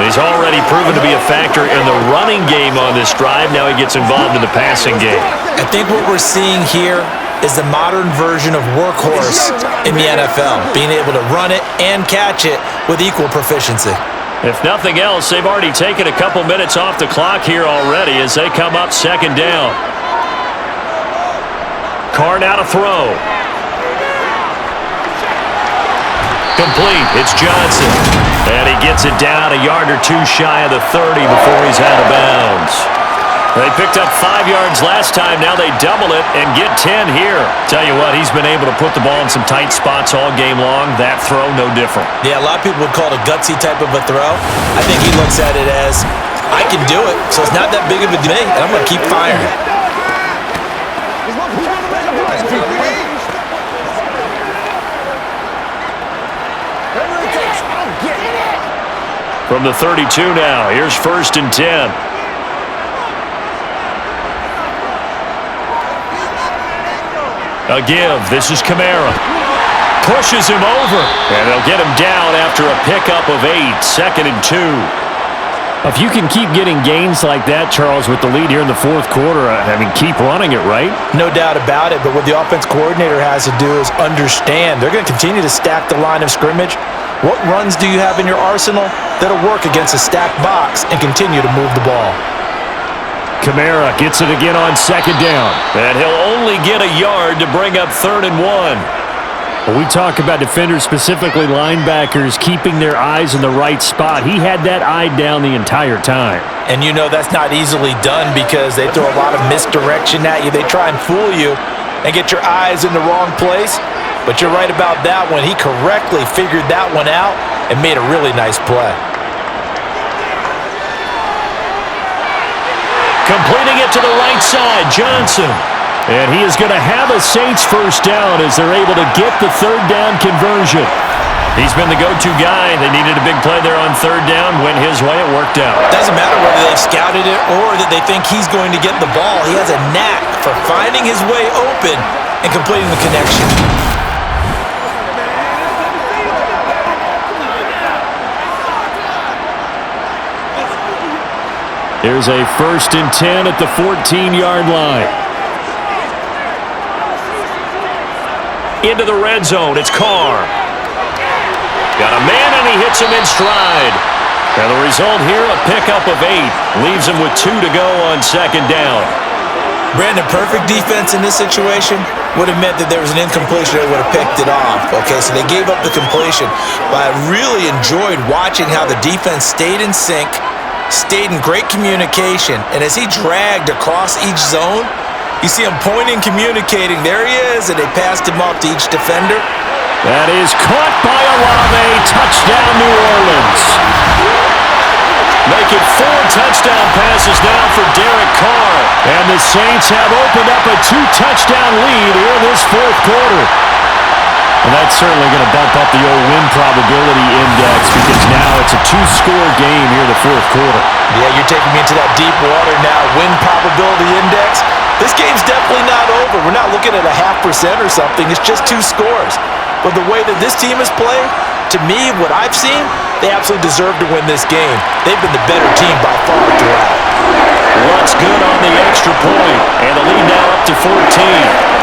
He's already proven to be a factor in the running game on this drive. Now he gets involved in the passing game. I think what we're seeing here is the modern version of workhorse in the NFL, being able to run it and catch it with equal proficiency. If nothing else, they've already taken a couple minutes off the clock here already as they come up 2nd down. Carr now to throw. Complete. It's Johnson. And he gets it down a yard or 2 shy of the 30 before he's out of bounds. They picked up 5 yards last time. Now they double it and get 10 here. Tell you what, he's been able to put the ball in some tight spots all game long. That throw, no different. Yeah, a lot of people would call it a gutsy type of a throw. I think he looks at it as, I can do it, so it's not that big of a delay, and I'm going to keep firing. From the 32 now, here's 1st and 10. A give. This is Kamara. Pushes him over. And they'll get him down after a pickup of 8. 2nd and 2. If you can keep getting gains like that, Charles, with the lead here in the 4th quarter, I mean, keep running it, right? No doubt about it, but what the offense coordinator has to do is understand. They're going to continue to stack the line of scrimmage. What runs do you have in your arsenal that'll work against a stacked box and continue to move the ball? Kamara gets it again on 2nd down. And he'll only get a yard to bring up 3rd and 1. When we talk about defenders, specifically linebackers, keeping their eyes in the right spot, he had that eye down the entire time. And you know that's not easily done because they throw a lot of misdirection at you. They try and fool you and get your eyes in the wrong place. But you're right about that one. He correctly figured that one out and made a really nice play. Completing it to the right side, Johnson. And he is going to have a Saints 1st down as they're able to get the 3rd down conversion. He's been the go-to guy. They needed a big play there on 3rd down. Went his way. It worked out. Doesn't matter whether they've scouted it or that they think he's going to get the ball. He has a knack for finding his way open and completing the connection. Here's a 1st and 10 at the 14-yard line. Into the red zone, it's Carr. Got a man, and he hits him in stride. And the result here, a pickup of 8. Leaves him with 2 to go on 2nd down. Brandon, perfect defense in this situation would have meant that there was an incompletion. They would have picked it off. Okay, so they gave up the completion. But I really enjoyed watching how the defense stayed in sync, stayed in great communication. And as he dragged across each zone, you see him pointing, communicating. There he is, and they passed him off to each defender. That is caught by Olave. Touchdown, New Orleans. Making 4 touchdown passes now for Derek Carr. And the Saints have opened up a 2-touchdown lead here in this 4th quarter. And that's certainly going to bump up the old win probability index because now it's a 2-score game here in the 4th quarter. Yeah, you're taking me into that deep water now. Win probability index. This game's definitely not over. We're not looking at a 0.5% or something. It's just 2 scores. But the way that this team has played, to me, what I've seen, they absolutely deserve to win this game. They've been the better team by far throughout. What's good on the extra point, and the lead now up to 14.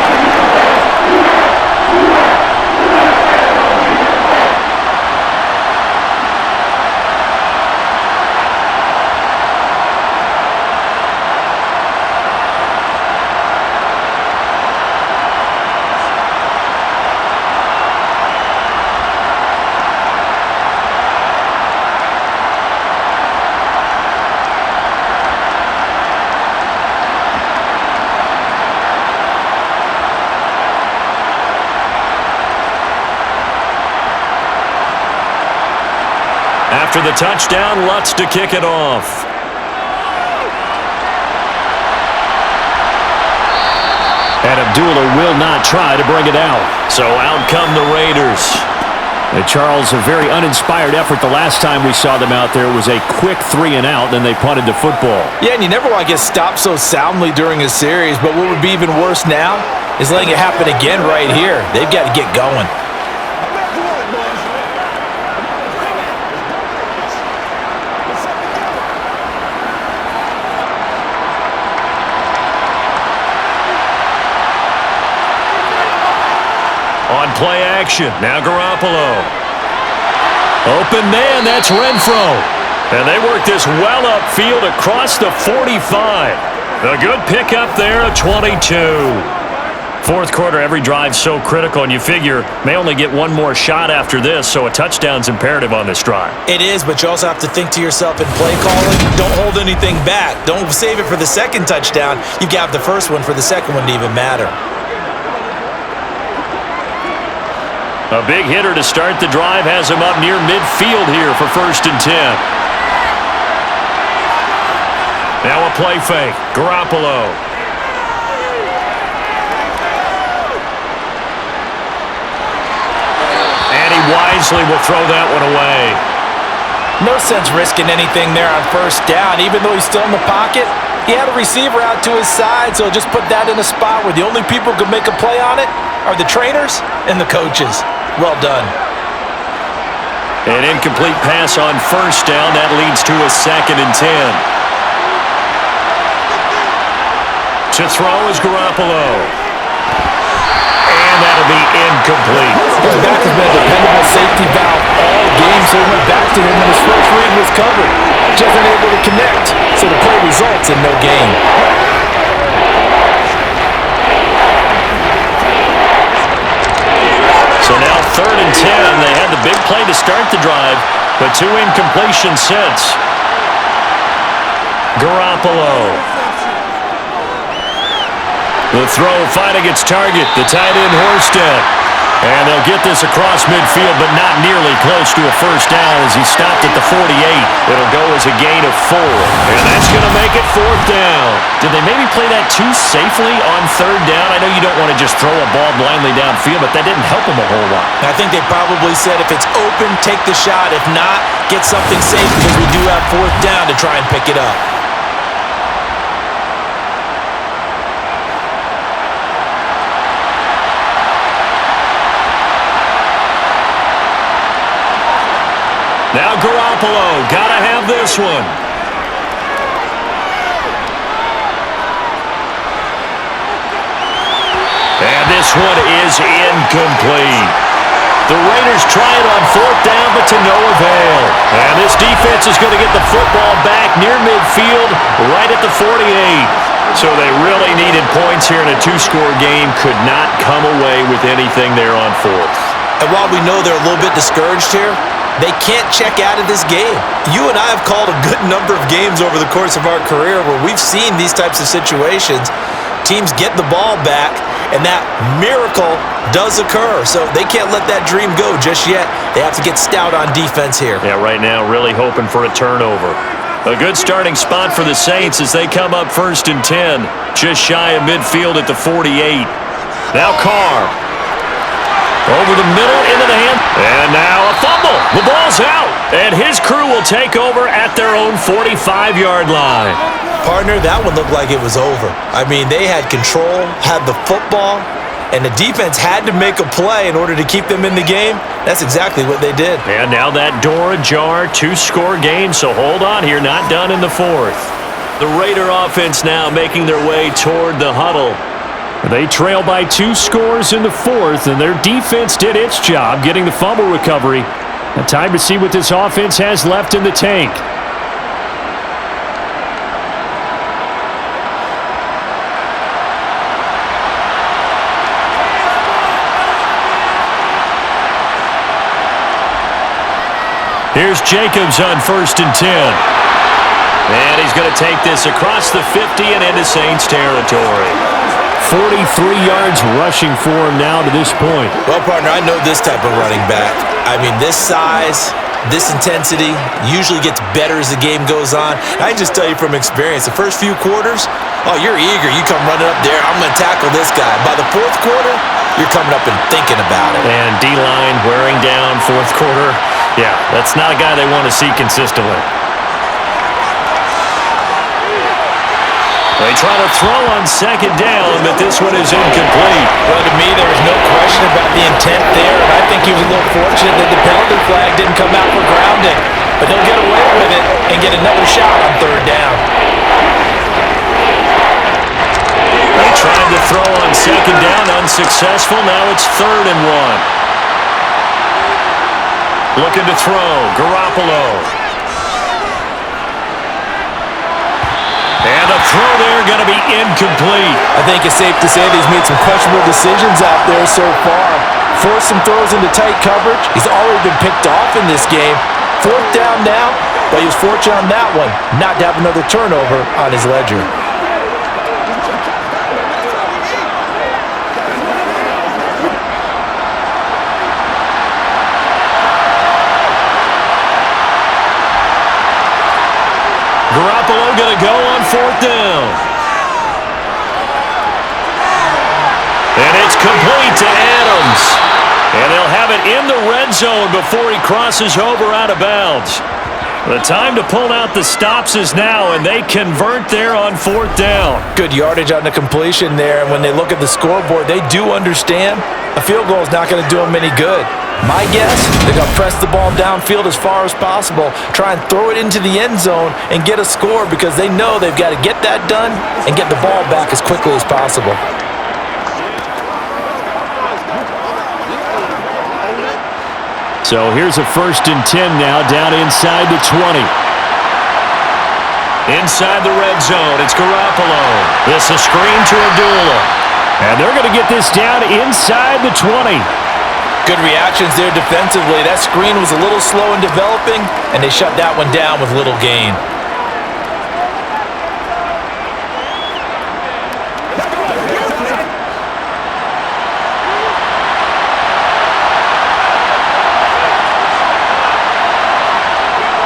After the touchdown, Lutz to kick it off. And Abdullah will not try to bring it out. So out come the Raiders. Charles, a very uninspired effort the last time we saw them out there. It was a quick 3-and-out, then they punted the football. Yeah, and you never want to get stopped so soundly during a series, but what would be even worse now is letting it happen again right here. They've got to get going. On play action, now Garoppolo. Open man, that's Renfro. And they work this well upfield across the 45. A good pickup there, a 22. 4th quarter, every drive's so critical, and you figure may only get one more shot after this, so a touchdown's imperative on this drive. It is, but you also have to think to yourself in play calling, don't hold anything back. Don't save it for the second touchdown. You've got the first one for the second one to even matter. A big hitter to start the drive has him up near midfield here for 1st and 10. Now a play fake. Garoppolo. And he wisely will throw that one away. No sense risking anything there on 1st down. Even though he's still in the pocket, he had a receiver out to his side, so just put that in a spot where the only people who could make a play on it are the trainers and the coaches. Well done. An incomplete pass on 1st down. That leads to a 2nd and 10. To throw is Garoppolo. And that'll be incomplete. His back has been a dependable safety valve all game, so he went back to him when his first read was covered. Just unable to connect, so the play results in no gain. So now 3rd and 10. They had the big play to start the drive, but 2 incompletions since. Garoppolo. The throw finding its target, the tight end Horsted. And they'll get this across midfield, but not nearly close to a 1st down as he stopped at the 48. It'll go as a gain of 4. And that's going to make it 4th down. Did they maybe play that too safely on 3rd down? I know you don't want to just throw a ball blindly downfield, but that didn't help them a whole lot. I think they probably said if it's open, take the shot. If not, get something safe because we do have 4th down to try and pick it up. Now Garoppolo, gotta have this one. this one is incomplete. The Raiders try it on fourth down, but to no avail. And this defense is going to get the football back near midfield, right at the 48. So they really needed points here in a two-score game. Could not come away with anything there on fourth. And while we know they're a little bit discouraged here, they can't check out of this game. You and I have called a good number of games over the course of our career where we've seen these types of situations. Teams get the ball back, and that miracle does occur. So they can't let that dream go just yet. They have to get stout on defense here. Yeah, right now really hoping for a turnover. A good starting spot for the Saints as they come up 1st and 10, just shy of midfield at the 48. Now Carr. Over the middle, into the hand, and now a fumble. The ball's out, and his crew will take over at their own 45-yard line. Partner, that one looked like it was over. I mean, they had control, had the football, and the defense had to make a play in order to keep them in the game. That's exactly what they did. And now that door ajar, two-score game, so hold on here, not done in the fourth. The Raider offense now making their way toward the huddle. They trail by 2 scores in the fourth, and their defense did its job getting the fumble recovery. And time to see what this offense has left in the tank. Here's Jacobs on 1st and 10. And he's going to take this across the 50 and into Saints territory. 43 yards rushing for him now to this point. Well, partner, I know this type of running back. I mean, this size, this intensity usually gets better as the game goes on. I can just tell you from experience, the first few quarters, oh, you're eager. You come running up there, I'm going to tackle this guy. By the fourth quarter, you're coming up and thinking about it. And D-line wearing down fourth quarter. Yeah, that's not a guy they want to see consistently. They try to throw on 2nd down, but this one is incomplete. Well, to me, there was no question about the intent there, and I think he was a little fortunate that the penalty flag didn't come out for grounding. But he'll get away with it and get another shot on 3rd down. They tried to throw on 2nd down, unsuccessful. Now it's 3rd and 1. Looking to throw, Garoppolo. And a throw there going to be incomplete. I think it's safe to say that he's made some questionable decisions out there so far. Forced some throws into tight coverage. He's already been picked off in this game. 4th down now, but he was fortunate on that one not to have another turnover on his ledger. Garoppolo going to go on 4th down. And it's complete to Adams. And they'll have it in the red zone before he crosses over out of bounds. The time to pull out the stops is now, and they convert there on 4th down. Good yardage on the completion there, and when they look at the scoreboard, they do understand a field goal is not going to do them any good. My guess, they're going to press the ball downfield as far as possible, try and throw it into the end zone and get a score because they know they've got to get that done and get the ball back as quickly as possible. So here's a 1st and 10 now down inside the 20. Inside the red zone, it's Garoppolo. This a screen to Abdullah. And they're going to get this down inside the 20. Good reactions there defensively. That screen was a little slow in developing, and they shut that one down with little gain.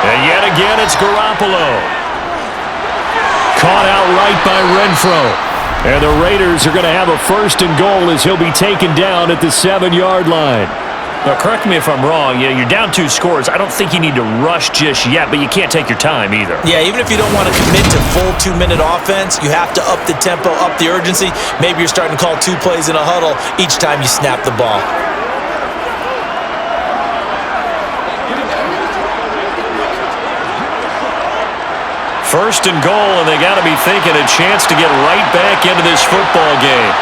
And yet again, it's Garoppolo. Caught out right by Renfro. And the Raiders are going to have a 1st and goal as he'll be taken down at the 7-yard line. Now, correct me if I'm wrong. You're down 2 scores. I don't think you need to rush just yet, but you can't take your time either. Yeah, even if you don't want to commit to full 2-minute offense, you have to up the tempo, up the urgency. Maybe you're starting to call 2 plays in a huddle each time you snap the ball. First and goal, and they got to be thinking a chance to get right back into this football game.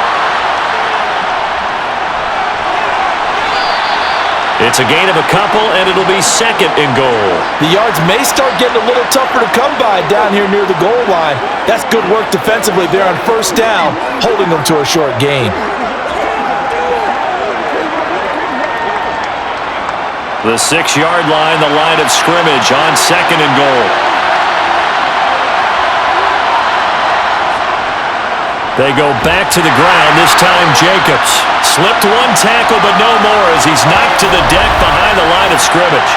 It's a gain of a couple, and it'll be 2nd and goal. The yards may start getting a little tougher to come by down here near the goal line. That's good work defensively there on 1st down, holding them to a short gain. The 6-yard line, the line of scrimmage on 2nd and goal. They go back to the ground, this time Jacobs. Slipped one tackle, but no more as he's knocked to the deck behind the line of scrimmage.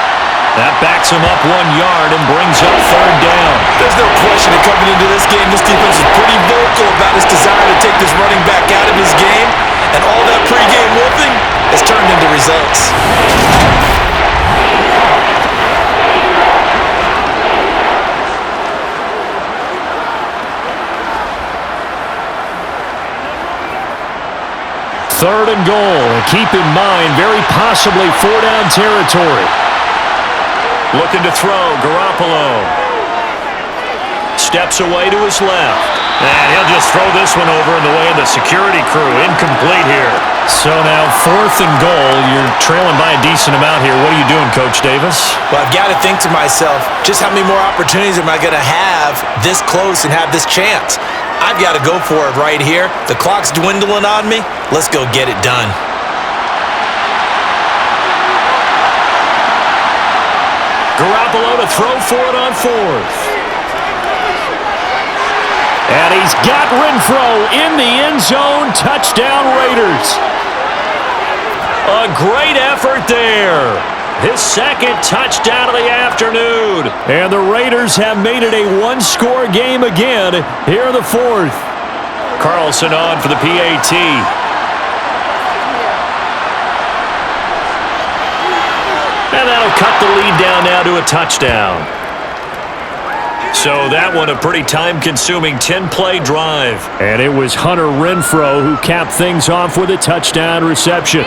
That backs him up 1 yard and brings up 3rd down. There's no question that coming into this game, this defense is pretty vocal about its desire to take this running back out of his game, and all that pregame wolfing has turned into results. 3rd and goal, and keep in mind, very possibly 4-down territory. Looking to throw, Garoppolo. Steps away to his left. And he'll just throw this one over in the way of the security crew. Incomplete here. So now 4th and goal. You're trailing by a decent amount here. What are you doing, Coach Davis? Well, I've got to think to myself, just how many more opportunities am I going to have this close and have this chance? I've got to go for it right here. The clock's dwindling on me. Let's go get it done. Garoppolo to throw for it on 4th. And he's got Renfro in the end zone. Touchdown, Raiders. A great effort there. His 2nd touchdown of the afternoon. And the Raiders have made it a 1-score game again here in the 4th. Carlson on for the PAT. And that'll cut the lead down now to a touchdown. So that one a pretty time-consuming 10-play drive. And it was Hunter Renfro who capped things off with a touchdown reception.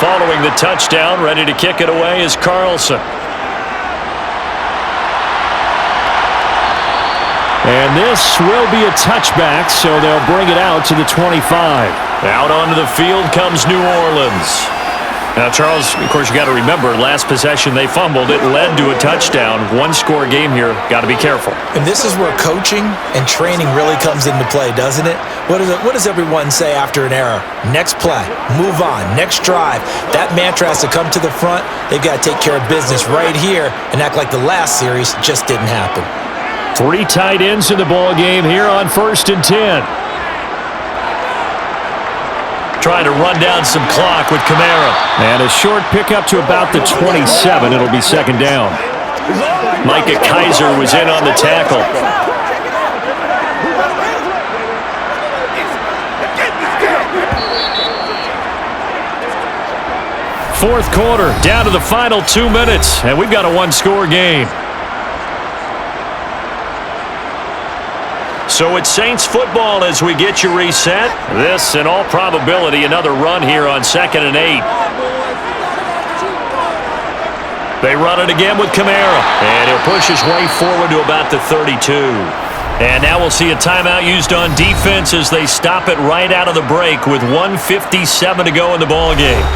Following the touchdown, ready to kick it away is Carlson. And this will be a touchback, so they'll bring it out to the 25. Out onto the field comes New Orleans. Now, Charles, of course, you got to remember, last possession they fumbled. It led to a touchdown. 1-score game here. Got to be careful. And this is where coaching and training really comes into play, doesn't it? What does everyone say after an error? Next play, move on, next drive. That mantra has to come to the front. They've got to take care of business right here and act like the last series just didn't happen. 3 tight ends in the ball game here on 1st and 10. Trying to run down some clock with Kamara. And a short pickup to about the 27. It'll be 2nd down. Micah Kaiser was in on the tackle. Fourth quarter, down to the final 2 minutes, and we've got a 1-score game. So it's Saints football as we get you reset. This, in all probability, another run here on 2nd and 8. They run it again with Kamara, and he'll push his way forward to about the 32. And now we'll see a timeout used on defense as they stop it right out of the break with 1:57 to go in the ball game.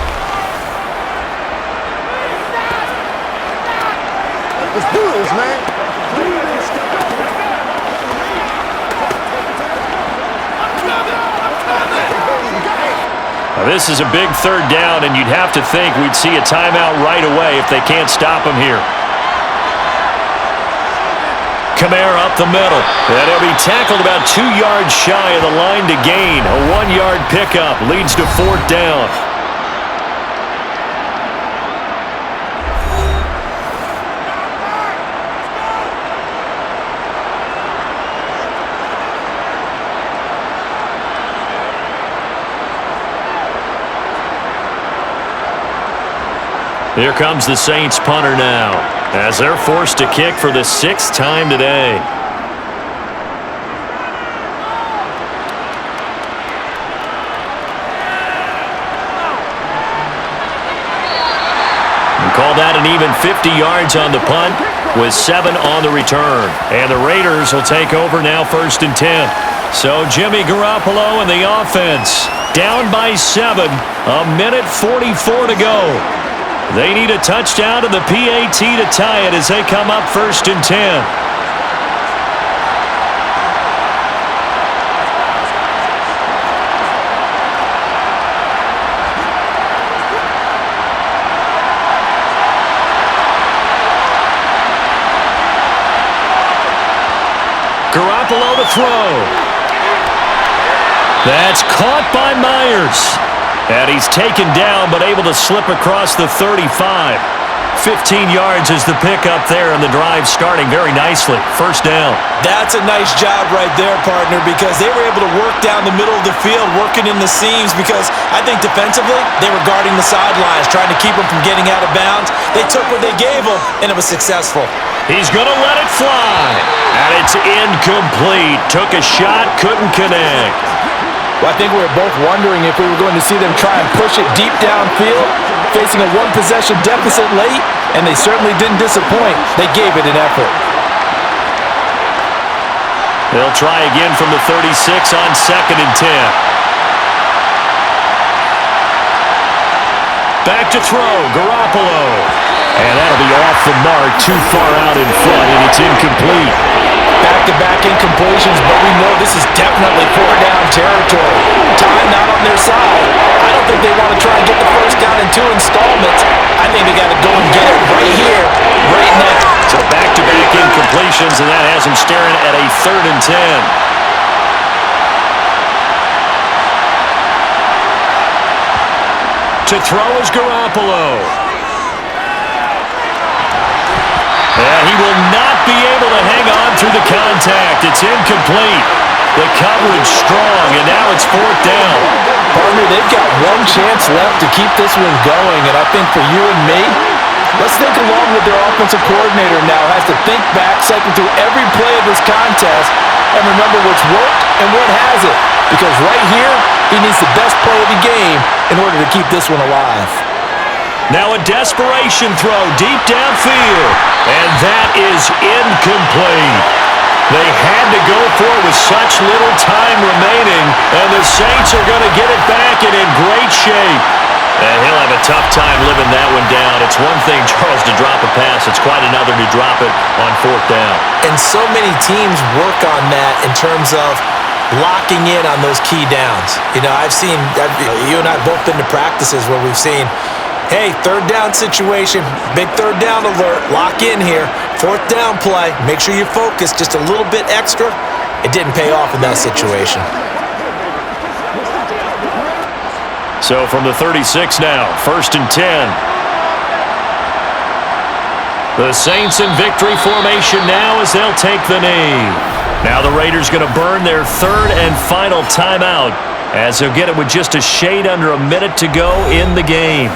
Let's do this, man. Now this is a big 3rd down, and you'd have to think we'd see a timeout right away if they can't stop him here. Kamara up the middle. And he'll be tackled about 2 yards shy of the line to gain. A 1-yard pickup leads to 4th down. Here comes the Saints punter now, as they're forced to kick for the 6th time today. Call that an even 50 yards on the punt with 7 on the return. And the Raiders will take over now 1st and 10. So Jimmy Garoppolo and the offense down by 7, a minute 44 to go. They need a touchdown to the PAT to tie it as they come up 1st and 10. Garoppolo to throw. That's caught by Myers. And he's taken down but able to slip across the 35. 15 yards is the pickup there, and the drive starting very nicely. 1st down. That's a nice job right there, partner, because they were able to work down the middle of the field, working in the seams, because I think defensively they were guarding the sidelines, trying to keep them from getting out of bounds. They took what they gave them, and it was successful. He's going to let it fly. And it's incomplete. Took a shot, couldn't connect. Well, I think we were both wondering if we were going to see them try and push it deep downfield, facing a one-possession deficit late, and they certainly didn't disappoint. They gave it an effort. They'll try again from the 36 on 2nd and 10. Back to throw, Garoppolo. And that'll be off the mark, too far out in front, and it's incomplete. Back-to-back incompletions, but we know this is definitely 4-down territory. Time not on their side. I don't think they want to try and get the 1st down in 2 installments. I think they got to go and get it right here, right now. So back-to-back incompletions, and that has them staring at a 3rd and 10. To throw is Garoppolo. And he will not be able to hang on through the contact. It's incomplete. The coverage strong, and now it's 4th down. Partner, they've got one chance left to keep this one going, and I think for you and me, let's think along with their offensive coordinator now. Has to think back, cycle through every play of this contest, and remember what's worked and what hasn't. Because right here, he needs the best play of the game in order to keep this one alive. Now a desperation throw deep downfield, and that is incomplete. They had to go for it with such little time remaining, and the Saints are going to get it back and in great shape. And he'll have a tough time living that one down. It's one thing, Charles, to drop a pass. It's quite another to drop it on 4th down. And so many teams work on that in terms of locking in on those key downs. You know, you and I have both been to practices where we've seen, hey, 3rd down situation, big 3rd down alert, lock in here, 4th down play, make sure you focus just a little bit extra. It didn't pay off in that situation. So from the 36 now, 1st and 10. The Saints in victory formation now as they'll take the knee. Now the Raiders going to burn their 3rd and final timeout as they'll get it with just a shade under a minute to go in the game.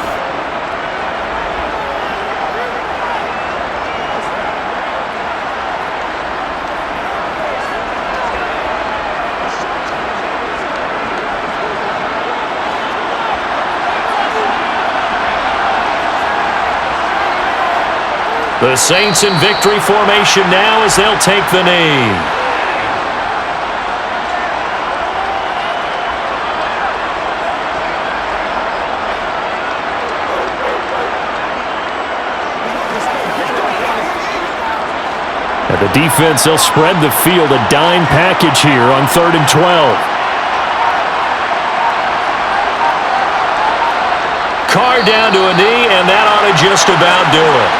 The Saints in victory formation now as they'll take the knee. And the defense, they'll spread the field, a dime package here on 3rd and 12. Carr down to a knee, and that ought to just about do it.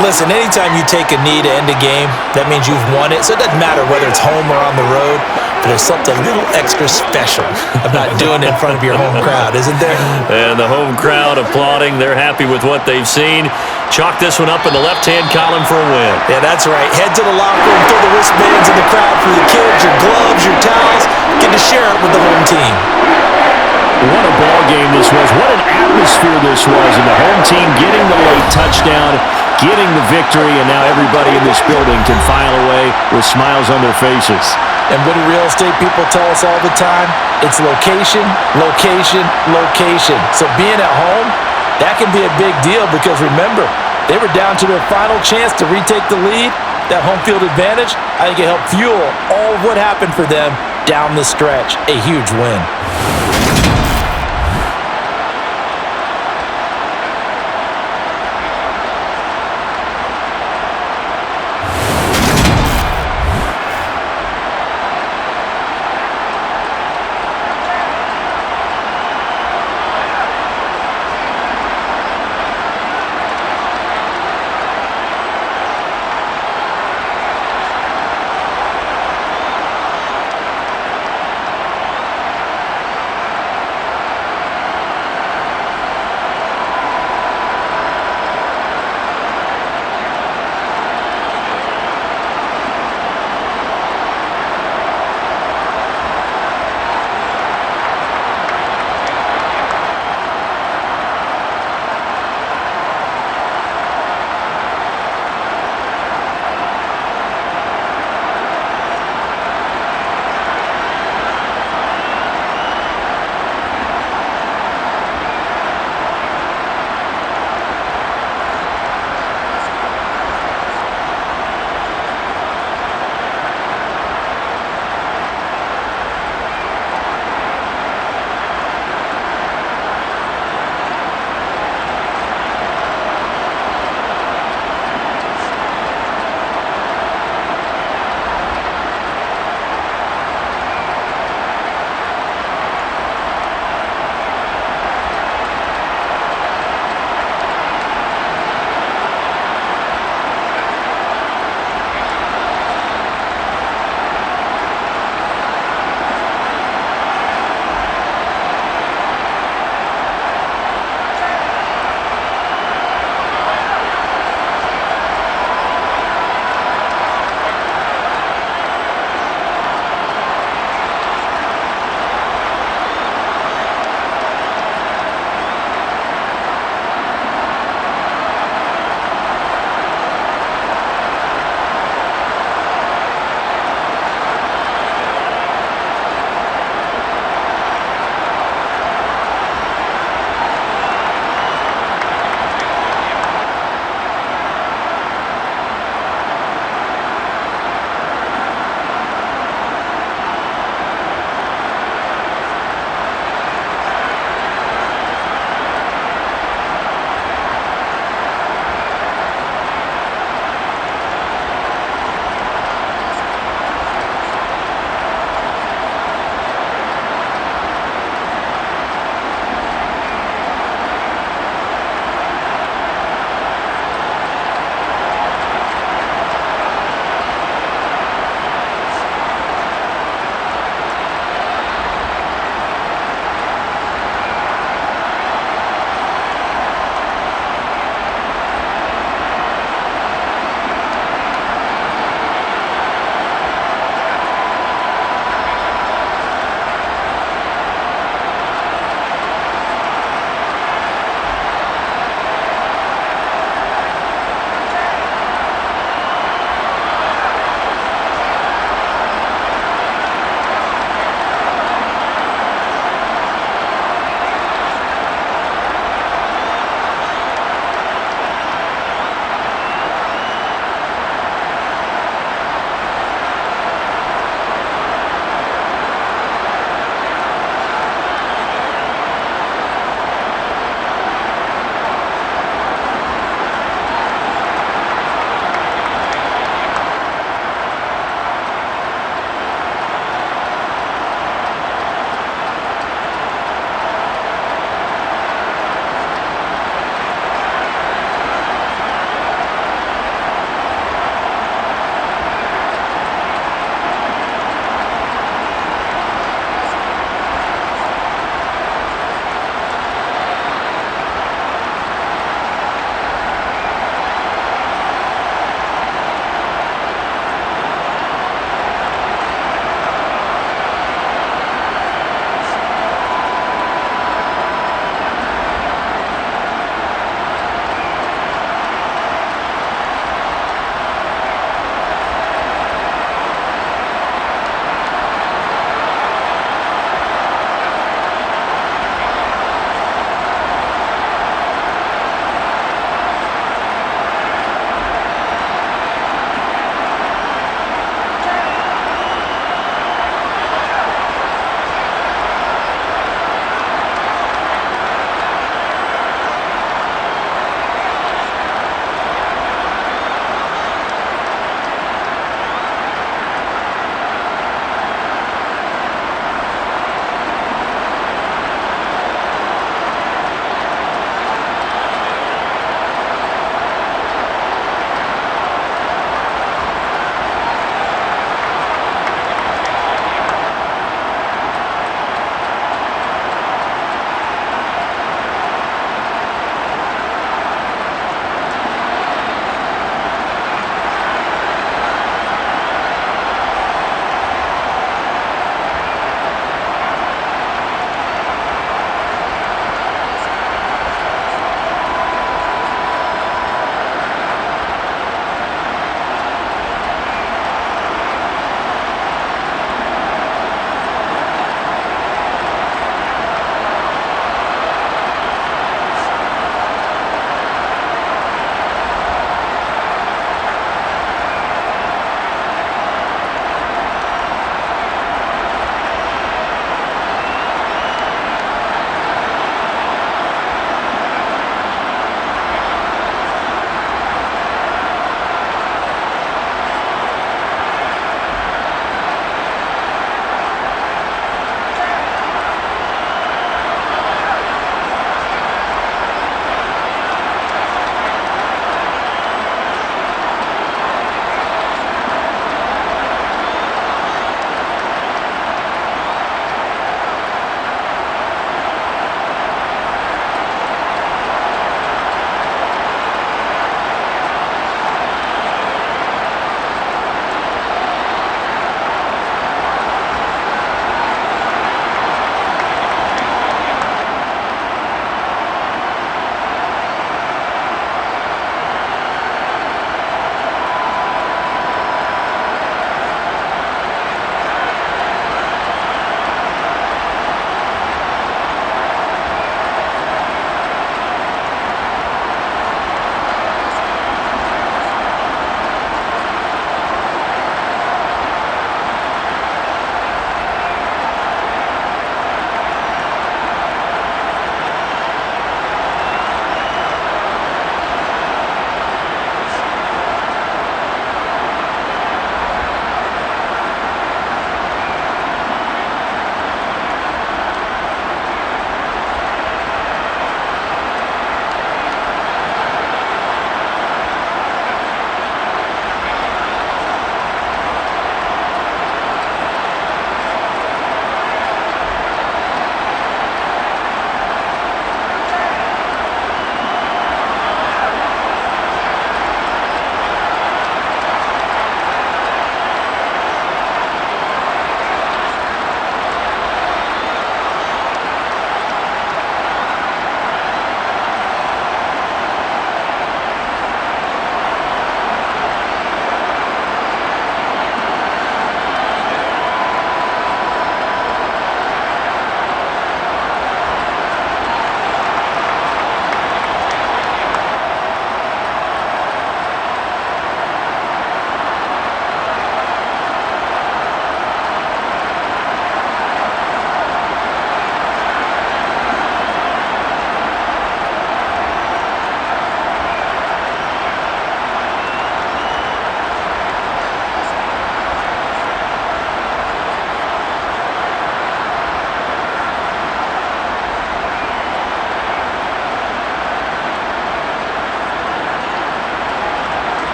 Listen, anytime you take a knee to end a game, that means you've won it. So it doesn't matter whether it's home or on the road, but there's something a little extra special about doing it in front of your home crowd, isn't there? And the home crowd applauding. They're happy with what they've seen. Chalk this one up in the left-hand column for a win. Yeah, that's right. Head to the locker room, throw the wristbands in the crowd for your kids, your gloves, your towels. Get to share it with the home team. What a ball game this was. What an atmosphere this was. And the home team getting the late touchdown, getting the victory, and now everybody in this building can file away with smiles on their faces. And what do real estate people tell us all the time? It's location, location, location. So being at home, that can be a big deal because remember, they were down to their final chance to retake the lead. That home field advantage, I think it helped fuel all of what happened for them down the stretch. A huge win.